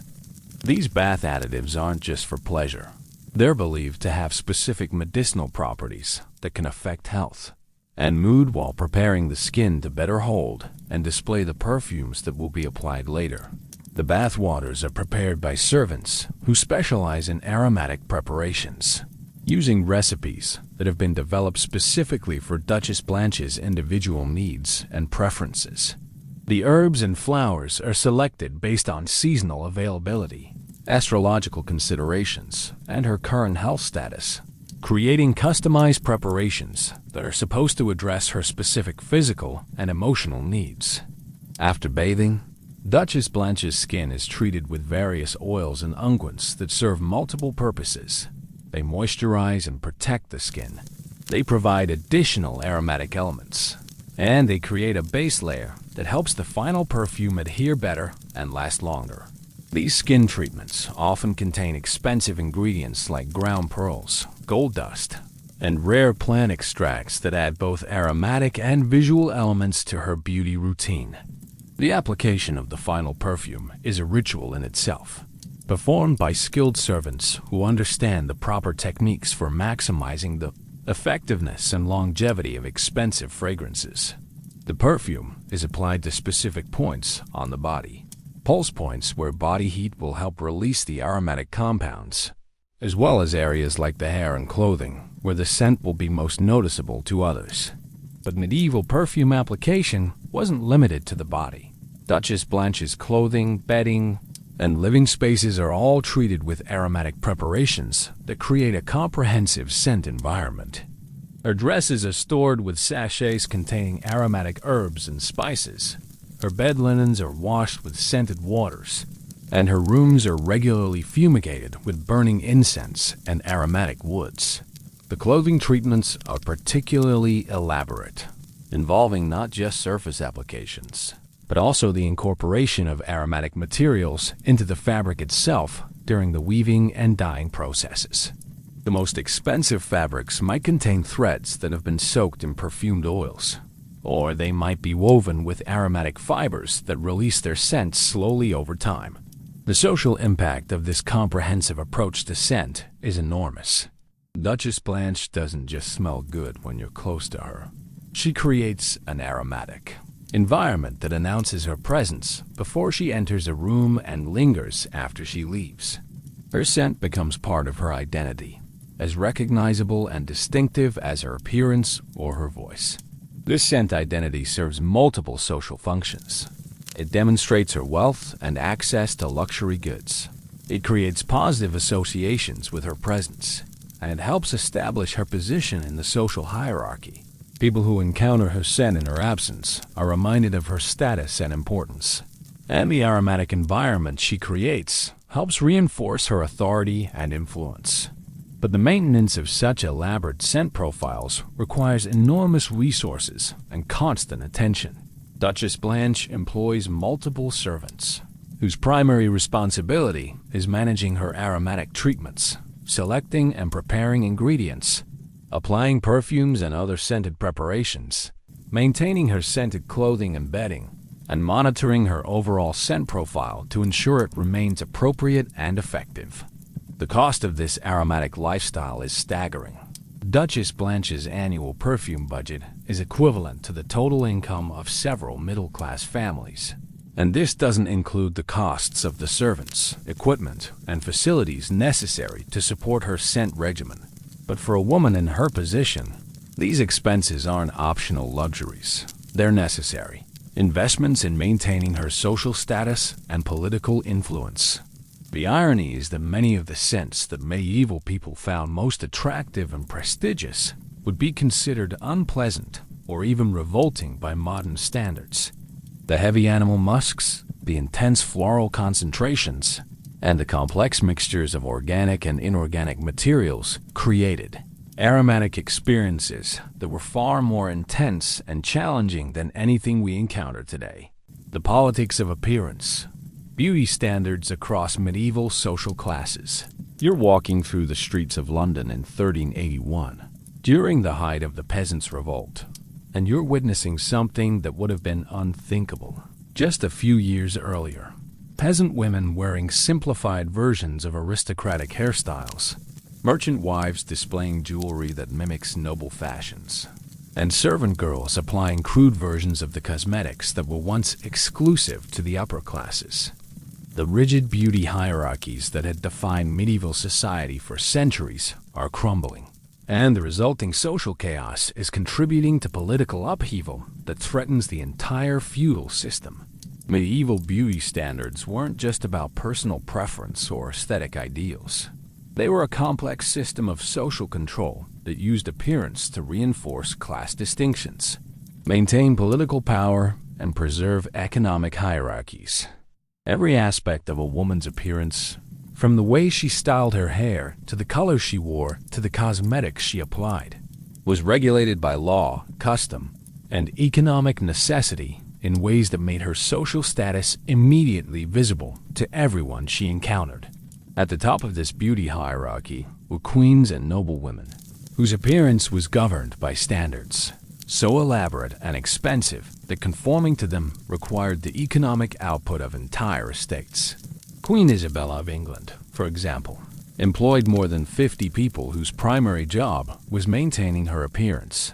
A: These bath additives aren't just for pleasure. They're believed to have specific medicinal properties that can affect health and mood while preparing the skin to better hold and display the perfumes that will be applied later. The bath waters are prepared by servants who specialize in aromatic preparations, using recipes that have been developed specifically for Duchess Blanche's individual needs and preferences. The herbs and flowers are selected based on seasonal availability, astrological considerations, and her current health status, creating customized preparations that are supposed to address her specific physical and emotional needs. After bathing, Duchess Blanche's skin is treated with various oils and unguents that serve multiple purposes. They moisturize and protect the skin. They provide additional aromatic elements, and they create a base layer that helps the final perfume adhere better and last longer. These skin treatments often contain expensive ingredients like ground pearls, gold dust, and rare plant extracts that add both aromatic and visual elements to her beauty routine. The application of the final perfume is a ritual in itself, performed by skilled servants who understand the proper techniques for maximizing the effectiveness and longevity of expensive fragrances. The perfume is applied to specific points on the body, pulse points where body heat will help release the aromatic compounds, as well as areas like the hair and clothing, where the scent will be most noticeable to others. But medieval perfume application wasn't limited to the body. Duchess Blanche's clothing, bedding, and living spaces are all treated with aromatic preparations that create a comprehensive scent environment. Her dresses are stored with sachets containing aromatic herbs and spices. Her bed linens are washed with scented waters, and her rooms are regularly fumigated with burning incense and aromatic woods. The clothing treatments are particularly elaborate, involving not just surface applications, but also the incorporation of aromatic materials into the fabric itself during the weaving and dyeing processes. The most expensive fabrics might contain threads that have been soaked in perfumed oils, or they might be woven with aromatic fibers that release their scent slowly over time. The social impact of this comprehensive approach to scent is enormous. Duchess Blanche doesn't just smell good when you're close to her. She creates an aromatic environment that announces her presence before she enters a room and lingers after she leaves. Her scent becomes part of her identity, as recognizable and distinctive as her appearance or her voice. This scent identity serves multiple social functions. It demonstrates her wealth and access to luxury goods. It creates positive associations with her presence, and it helps establish her position in the social hierarchy. People who encounter her scent in her absence are reminded of her status and importance. And the aromatic environment she creates helps reinforce her authority and influence. But the maintenance of such elaborate scent profiles requires enormous resources and constant attention. Duchess Blanche employs multiple servants, whose primary responsibility is managing her aromatic treatments, selecting and preparing ingredients, applying perfumes and other scented preparations, maintaining her scented clothing and bedding, and monitoring her overall scent profile to ensure it remains appropriate and effective. The cost of this aromatic lifestyle is staggering. Duchess Blanche's annual perfume budget is equivalent to the total income of several middle-class families. And this doesn't include the costs of the servants, equipment, and facilities necessary to support her scent regimen. But for a woman in her position, these expenses aren't optional luxuries. They're necessary investments in maintaining her social status and political influence. The irony is that many of the scents that medieval people found most attractive and prestigious would be considered unpleasant or even revolting by modern standards. The heavy animal musks, the intense floral concentrations, and the complex mixtures of organic and inorganic materials created aromatic experiences that were far more intense and challenging than anything we encounter today. The politics of appearance, beauty standards across medieval social classes. You're walking through the streets of London in 1381, during the height of the Peasants' Revolt, and you're witnessing something that would have been unthinkable just a few years earlier. Peasant women wearing simplified versions of aristocratic hairstyles, merchant wives displaying jewelry that mimics noble fashions, and servant girls applying crude versions of the cosmetics that were once exclusive to the upper classes. The rigid beauty hierarchies that had defined medieval society for centuries are crumbling, and the resulting social chaos is contributing to political upheaval that threatens the entire feudal system. Medieval beauty standards weren't just about personal preference or aesthetic ideals. They were a complex system of social control that used appearance to reinforce class distinctions, maintain political power, and preserve economic hierarchies. Every aspect of a woman's appearance, from the way she styled her hair to the colors she wore to the cosmetics she applied, was regulated by law, custom, and economic necessity in ways that made her social status immediately visible to everyone she encountered. At the top of this beauty hierarchy were queens and noblewomen, whose appearance was governed by standards so elaborate and expensive that conforming to them required the economic output of entire estates. Queen Isabella of England, for example, employed more than 50 people whose primary job was maintaining her appearance.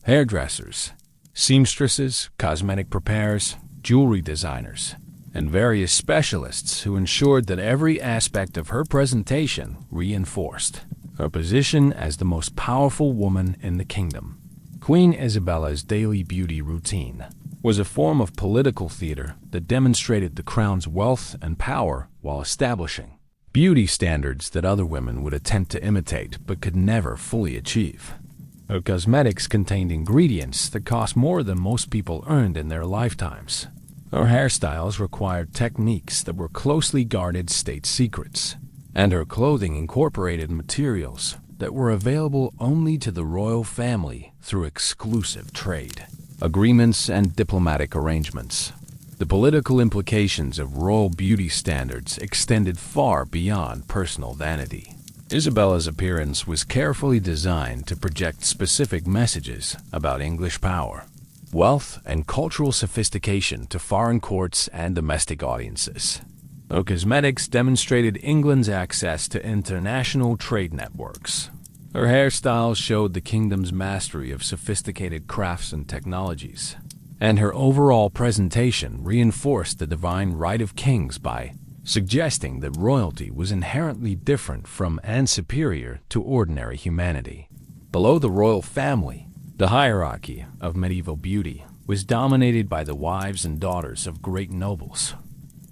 A: Hairdressers, seamstresses, cosmetic preparers, jewelry designers, and various specialists who ensured that every aspect of her presentation reinforced her position as the most powerful woman in the kingdom. Queen Isabella's daily beauty routine was a form of political theater that demonstrated the crown's wealth and power while establishing beauty standards that other women would attempt to imitate but could never fully achieve. Her cosmetics contained ingredients that cost more than most people earned in their lifetimes. Her hairstyles required techniques that were closely guarded state secrets, and her clothing incorporated materials that were available only to the royal family through exclusive trade agreements and diplomatic arrangements. The political implications of royal beauty standards extended far beyond personal vanity. Isabella's appearance was carefully designed to project specific messages about English power, wealth, and cultural sophistication to foreign courts and domestic audiences. Her cosmetics demonstrated England's access to international trade networks. Her hairstyles showed the kingdom's mastery of sophisticated crafts and technologies, and her overall presentation reinforced the divine right of kings by suggesting that royalty was inherently different from and superior to ordinary humanity. Below the royal family, the hierarchy of medieval beauty was dominated by the wives and daughters of great nobles,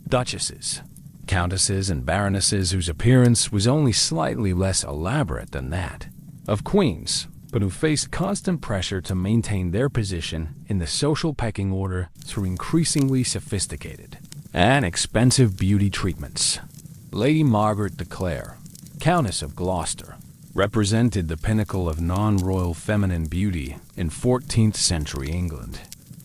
A: duchesses, countesses, and baronesses whose appearance was only slightly less elaborate than that of queens, but who faced constant pressure to maintain their position in the social pecking order through increasingly sophisticated and expensive beauty treatments. Lady Margaret de Clare, Countess of Gloucester, represented the pinnacle of non-royal feminine beauty in 14th century England.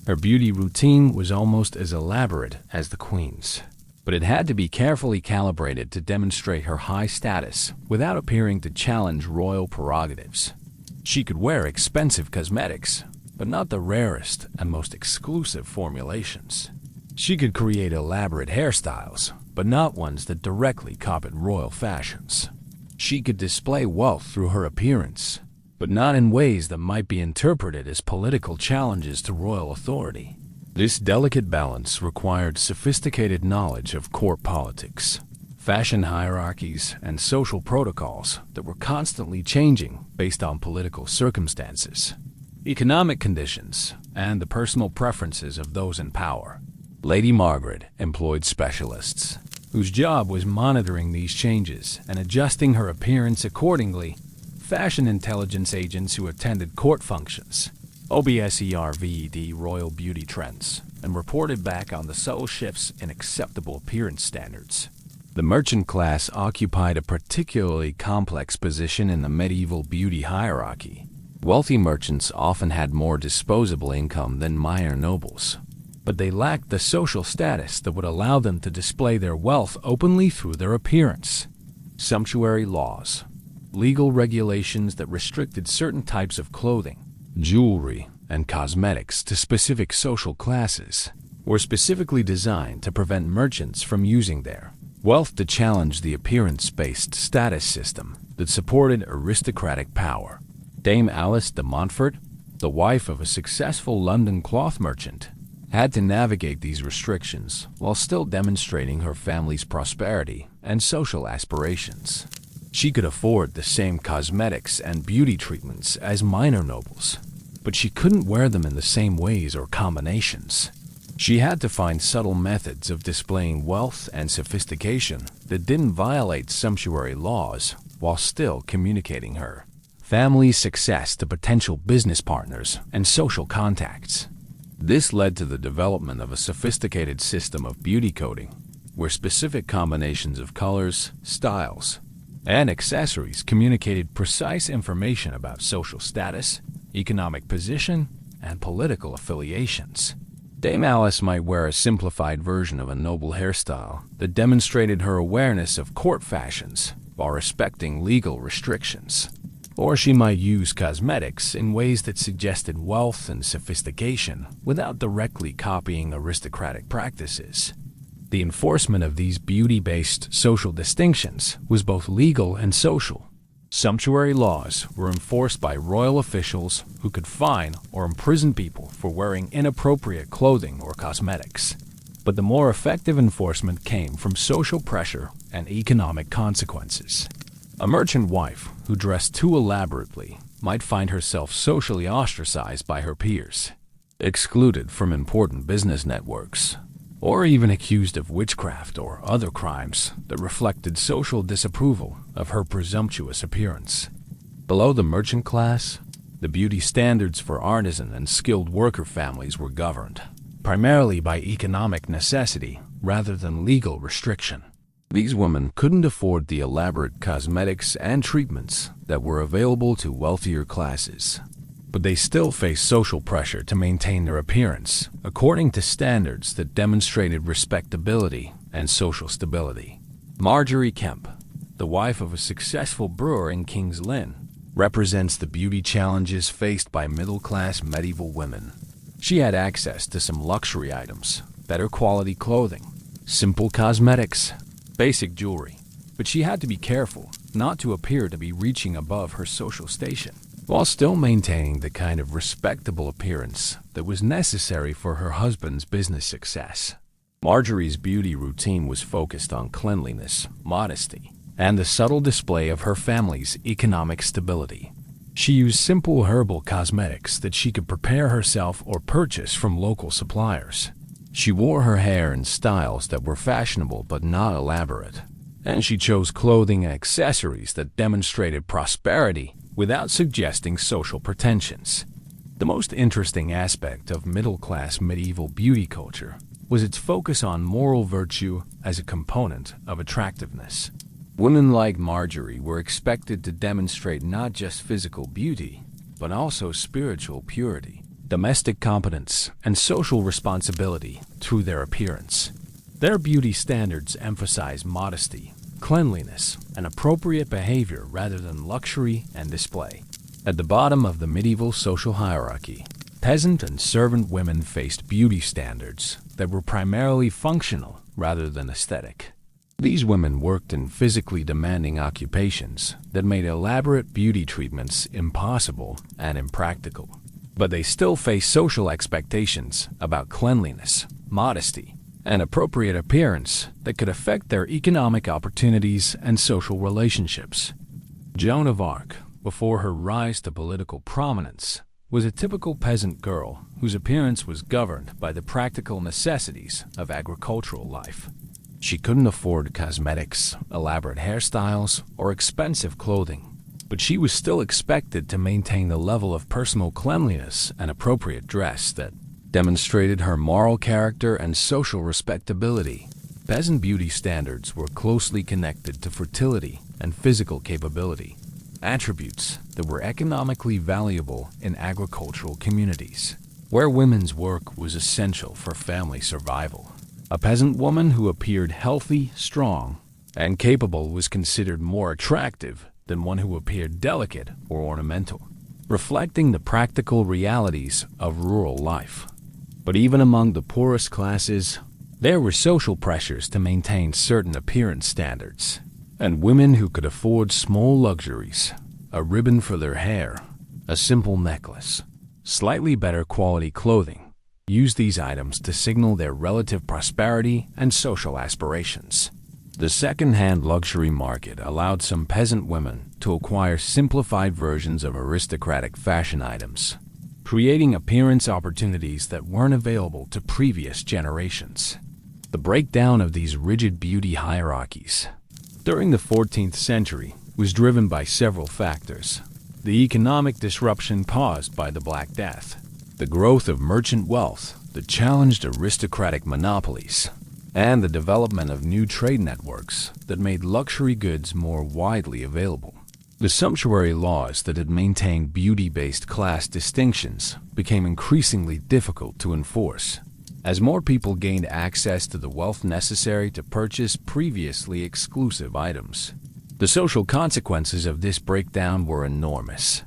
A: Her beauty routine was almost as elaborate as the Queen's, but it had to be carefully calibrated to demonstrate her high status without appearing to challenge royal prerogatives. She could wear expensive cosmetics, but not the rarest and most exclusive formulations. She could create elaborate hairstyles, but not ones that directly copied royal fashions. She could display wealth through her appearance, but not in ways that might be interpreted as political challenges to royal authority. This delicate balance required sophisticated knowledge of court politics, fashion hierarchies, and social protocols that were constantly changing based on political circumstances, economic conditions, and the personal preferences of those in power. Lady Margaret employed specialists, whose job was monitoring these changes and adjusting her appearance accordingly. Fashion intelligence agents who attended court functions, OBSERVED royal beauty trends, and reported back on the subtle shifts in acceptable appearance standards. The merchant class occupied a particularly complex position in the medieval beauty hierarchy. Wealthy merchants often had more disposable income than minor nobles, but they lacked the social status that would allow them to display their wealth openly through their appearance. Sumptuary laws, legal regulations that restricted certain types of clothing, jewelry, and cosmetics to specific social classes were specifically designed to prevent merchants from using their wealth to challenge the appearance-based status system that supported aristocratic power. Dame Alice de Montfort, the wife of a successful London cloth merchant, had to navigate these restrictions while still demonstrating her family's prosperity and social aspirations. She could afford the same cosmetics and beauty treatments as minor nobles, but she couldn't wear them in the same ways or combinations. She had to find subtle methods of displaying wealth and sophistication that didn't violate sumptuary laws while still communicating her family's success to potential business partners and social contacts. This led to the development of a sophisticated system of beauty coding, where specific combinations of colors, styles, and accessories communicated precise information about social status, economic position, and political affiliations. Dame Alice might wear a simplified version of a noble hairstyle that demonstrated her awareness of court fashions while respecting legal restrictions. Or she might use cosmetics in ways that suggested wealth and sophistication without directly copying aristocratic practices. The enforcement of these beauty-based social distinctions was both legal and social. Sumptuary laws were enforced by royal officials who could fine or imprison people for wearing inappropriate clothing or cosmetics. But the more effective enforcement came from social pressure and economic consequences. A merchant wife who dressed too elaborately might find herself socially ostracized by her peers, excluded from important business networks, or even accused of witchcraft or other crimes that reflected social disapproval of her presumptuous appearance. Below the merchant class, the beauty standards for artisan and skilled worker families were governed, primarily by economic necessity rather than legal restriction. These women couldn't afford the elaborate cosmetics and treatments that were available to wealthier classes, but they still faced social pressure to maintain their appearance according to standards that demonstrated respectability and social stability. Marjorie Kemp, the wife of a successful brewer in King's Lynn, represents the beauty challenges faced by middle-class medieval women. She had access to some luxury items, better quality clothing, simple cosmetics, basic jewelry, but she had to be careful not to appear to be reaching above her social station, while still maintaining the kind of respectable appearance that was necessary for her husband's business success. Marjorie's beauty routine was focused on cleanliness, modesty, and the subtle display of her family's economic stability. She used simple herbal cosmetics that she could prepare herself or purchase from local suppliers. She wore her hair in styles that were fashionable but not elaborate, and she chose clothing and accessories that demonstrated prosperity without suggesting social pretensions. The most interesting aspect of middle-class medieval beauty culture was its focus on moral virtue as a component of attractiveness. Women like Marjorie were expected to demonstrate not just physical beauty, but also spiritual purity, domestic competence, and social responsibility through their appearance. Their beauty standards emphasize modesty, cleanliness, and appropriate behavior rather than luxury and display. At the bottom of the medieval social hierarchy, peasant and servant women faced beauty standards that were primarily functional rather than aesthetic. These women worked in physically demanding occupations that made elaborate beauty treatments impossible and impractical. But they still faced social expectations about cleanliness, modesty, and appropriate appearance that could affect their economic opportunities and social relationships. Joan of Arc, before her rise to political prominence, was a typical peasant girl whose appearance was governed by the practical necessities of agricultural life. She couldn't afford cosmetics, elaborate hairstyles, or expensive clothing, but she was still expected to maintain the level of personal cleanliness and appropriate dress that demonstrated her moral character and social respectability. Peasant beauty standards were closely connected to fertility and physical capability, attributes that were economically valuable in agricultural communities, where women's work was essential for family survival. A peasant woman who appeared healthy, strong, and capable was considered more attractive than one who appeared delicate or ornamental, reflecting the practical realities of rural life. But even among the poorest classes, there were social pressures to maintain certain appearance standards, and women who could afford small luxuries, a ribbon for their hair, a simple necklace, slightly better quality clothing, used these items to signal their relative prosperity and social aspirations. The second-hand luxury market allowed some peasant women to acquire simplified versions of aristocratic fashion items. creating appearance opportunities that weren't available to previous generations. The breakdown of these rigid beauty hierarchies during the 14th century was driven by several factors. The economic disruption caused by the Black Death, the growth of merchant wealth that challenged aristocratic monopolies, and the development of new trade networks that made luxury goods more widely available. The sumptuary laws that had maintained beauty-based class distinctions became increasingly difficult to enforce, as more people gained access to the wealth necessary to purchase previously exclusive items. The social consequences of this breakdown were enormous.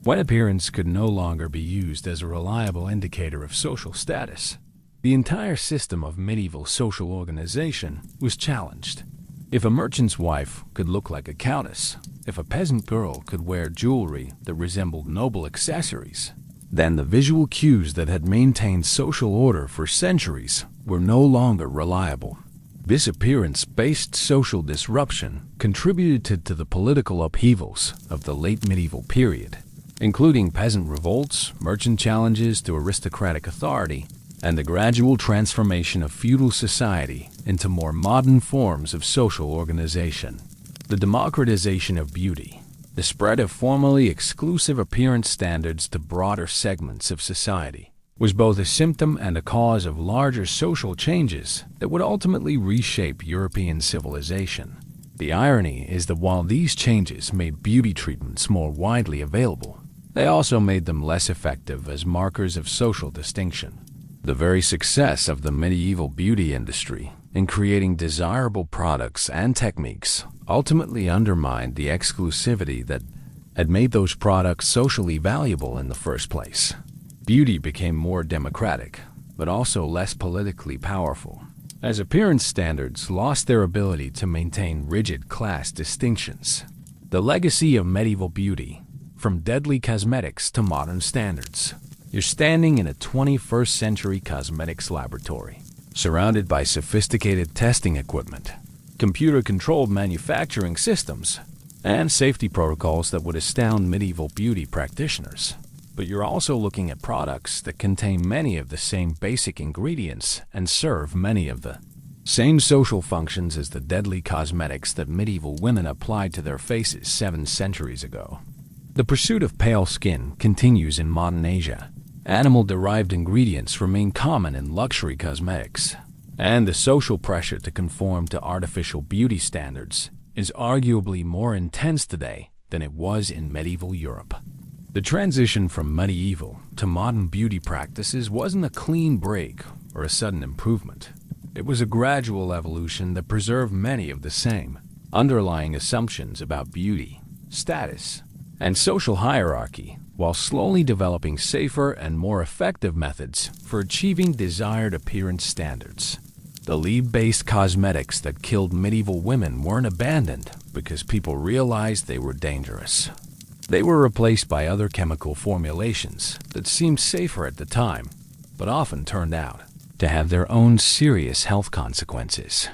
A: When appearance could no longer be used as a reliable indicator of social status, the entire system of medieval social organization was challenged. If a merchant's wife could look like a countess, if a peasant girl could wear jewelry that resembled noble accessories, then the visual cues that had maintained social order for centuries were no longer reliable. This appearance-based social disruption contributed to the political upheavals of the late medieval period, including peasant revolts, merchant challenges to aristocratic authority, and the gradual transformation of feudal society into more modern forms of social organization. The democratization of beauty, the spread of formerly exclusive appearance standards to broader segments of society, was both a symptom and a cause of larger social changes that would ultimately reshape European civilization. The irony is that while these changes made beauty treatments more widely available, they also made them less effective as markers of social distinction. The very success of the medieval beauty industry in creating desirable products and techniques ultimately undermined the exclusivity that had made those products socially valuable in the first place. Beauty became more democratic, but also less politically powerful, as appearance standards lost their ability to maintain rigid class distinctions. The legacy of medieval beauty, from deadly cosmetics to modern standards. You're standing in a 21st century cosmetics laboratory, surrounded by sophisticated testing equipment, computer-controlled manufacturing systems, and safety protocols that would astound medieval beauty practitioners. But you're also looking at products that contain many of the same basic ingredients and serve many of the same social functions as the deadly cosmetics that medieval women applied to their faces 7 centuries ago. The pursuit of pale skin continues in modern Asia. Animal-derived ingredients remain common in luxury cosmetics, and the social pressure to conform to artificial beauty standards is arguably more intense today than it was in medieval Europe. The transition from medieval to modern beauty practices wasn't a clean break or a sudden improvement. It was a gradual evolution that preserved many of the same underlying assumptions about beauty, status, and social hierarchy, while slowly developing safer and more effective methods for achieving desired appearance standards. The lead-based cosmetics that killed medieval women weren't abandoned because people realized they were dangerous. They were replaced by other chemical formulations that seemed safer at the time, but often turned out to have their own serious health consequences.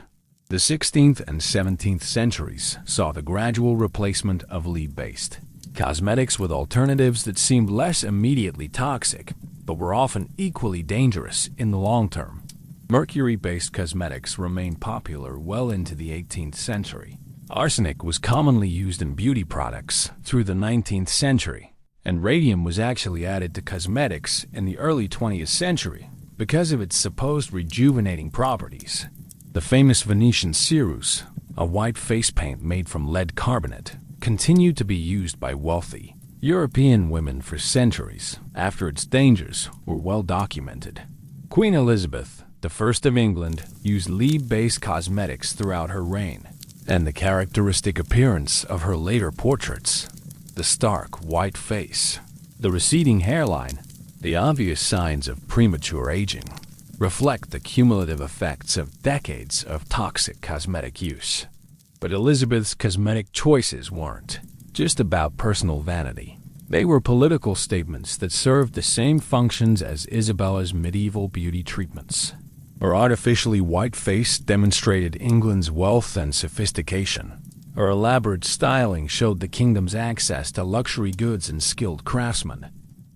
A: The 16th and 17th centuries saw the gradual replacement of lead-based cosmetics with alternatives that seemed less immediately toxic, but were often equally dangerous in the long term. Mercury-based cosmetics remained popular well into the 18th century. Arsenic was commonly used in beauty products through the 19th century, and radium was actually added to cosmetics in the early 20th century because of its supposed rejuvenating properties. The famous Venetian ceruse, a white face paint made from lead carbonate, continued to be used by wealthy European women for centuries after its dangers were well documented. Queen Elizabeth I of England used lead-based cosmetics throughout her reign, and the characteristic appearance of her later portraits, the stark white face, the receding hairline, the obvious signs of premature aging, reflect the cumulative effects of decades of toxic cosmetic use. But Elizabeth's cosmetic choices weren't just about personal vanity. They were political statements that served the same functions as Isabella's medieval beauty treatments. Her artificially white face demonstrated England's wealth and sophistication. Her elaborate styling showed the kingdom's access to luxury goods and skilled craftsmen.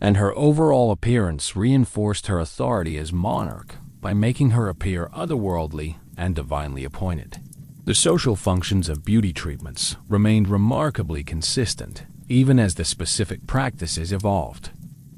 A: And her overall appearance reinforced her authority as monarch by making her appear otherworldly and divinely appointed. The social functions of beauty treatments remained remarkably consistent, even as the specific practices evolved.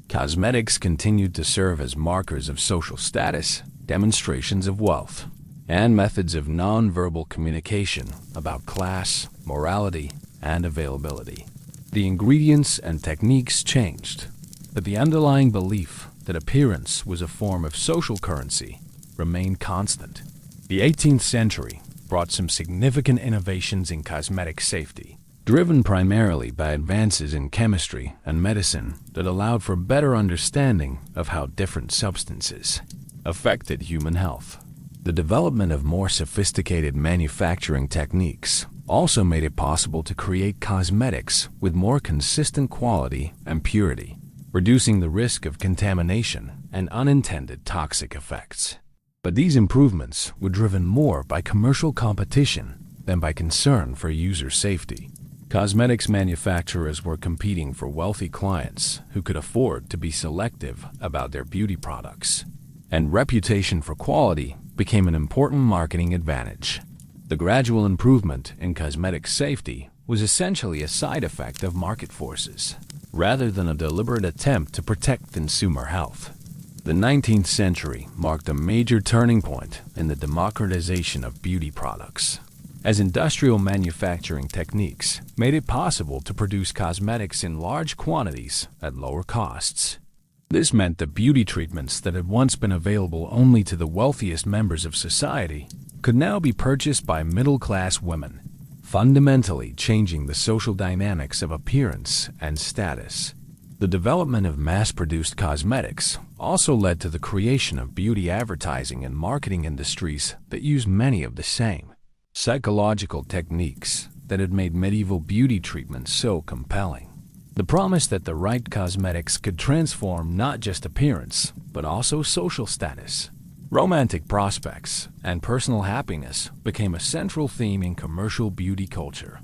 A: Cosmetics continued to serve as markers of social status, demonstrations of wealth, and methods of non-verbal communication about class, morality, and availability. The ingredients and techniques changed, but the underlying belief that appearance was a form of social currency remained constant. The 18th century brought some significant innovations in cosmetic safety, driven primarily by advances in chemistry and medicine that allowed for better understanding of how different substances affected human health. The development of more sophisticated manufacturing techniques also made it possible to create cosmetics with more consistent quality and purity, reducing the risk of contamination and unintended toxic effects. But these improvements were driven more by commercial competition than by concern for user safety. Cosmetics manufacturers were competing for wealthy clients who could afford to be selective about their beauty products, and reputation for quality became an important marketing advantage. The gradual improvement in cosmetic safety was essentially a side effect of market forces, rather than a deliberate attempt to protect consumer health. The 19th century marked a major turning point in the democratization of beauty products, as industrial manufacturing techniques made it possible to produce cosmetics in large quantities at lower costs. This meant that beauty treatments that had once been available only to the wealthiest members of society could now be purchased by middle-class women, fundamentally changing the social dynamics of appearance and status. The development of mass-produced cosmetics also led to the creation of beauty advertising and marketing industries that used many of the same psychological techniques that had made medieval beauty treatments so compelling. The promise that the right cosmetics could transform not just appearance, but also social status, romantic prospects, and personal happiness became a central theme in commercial beauty culture.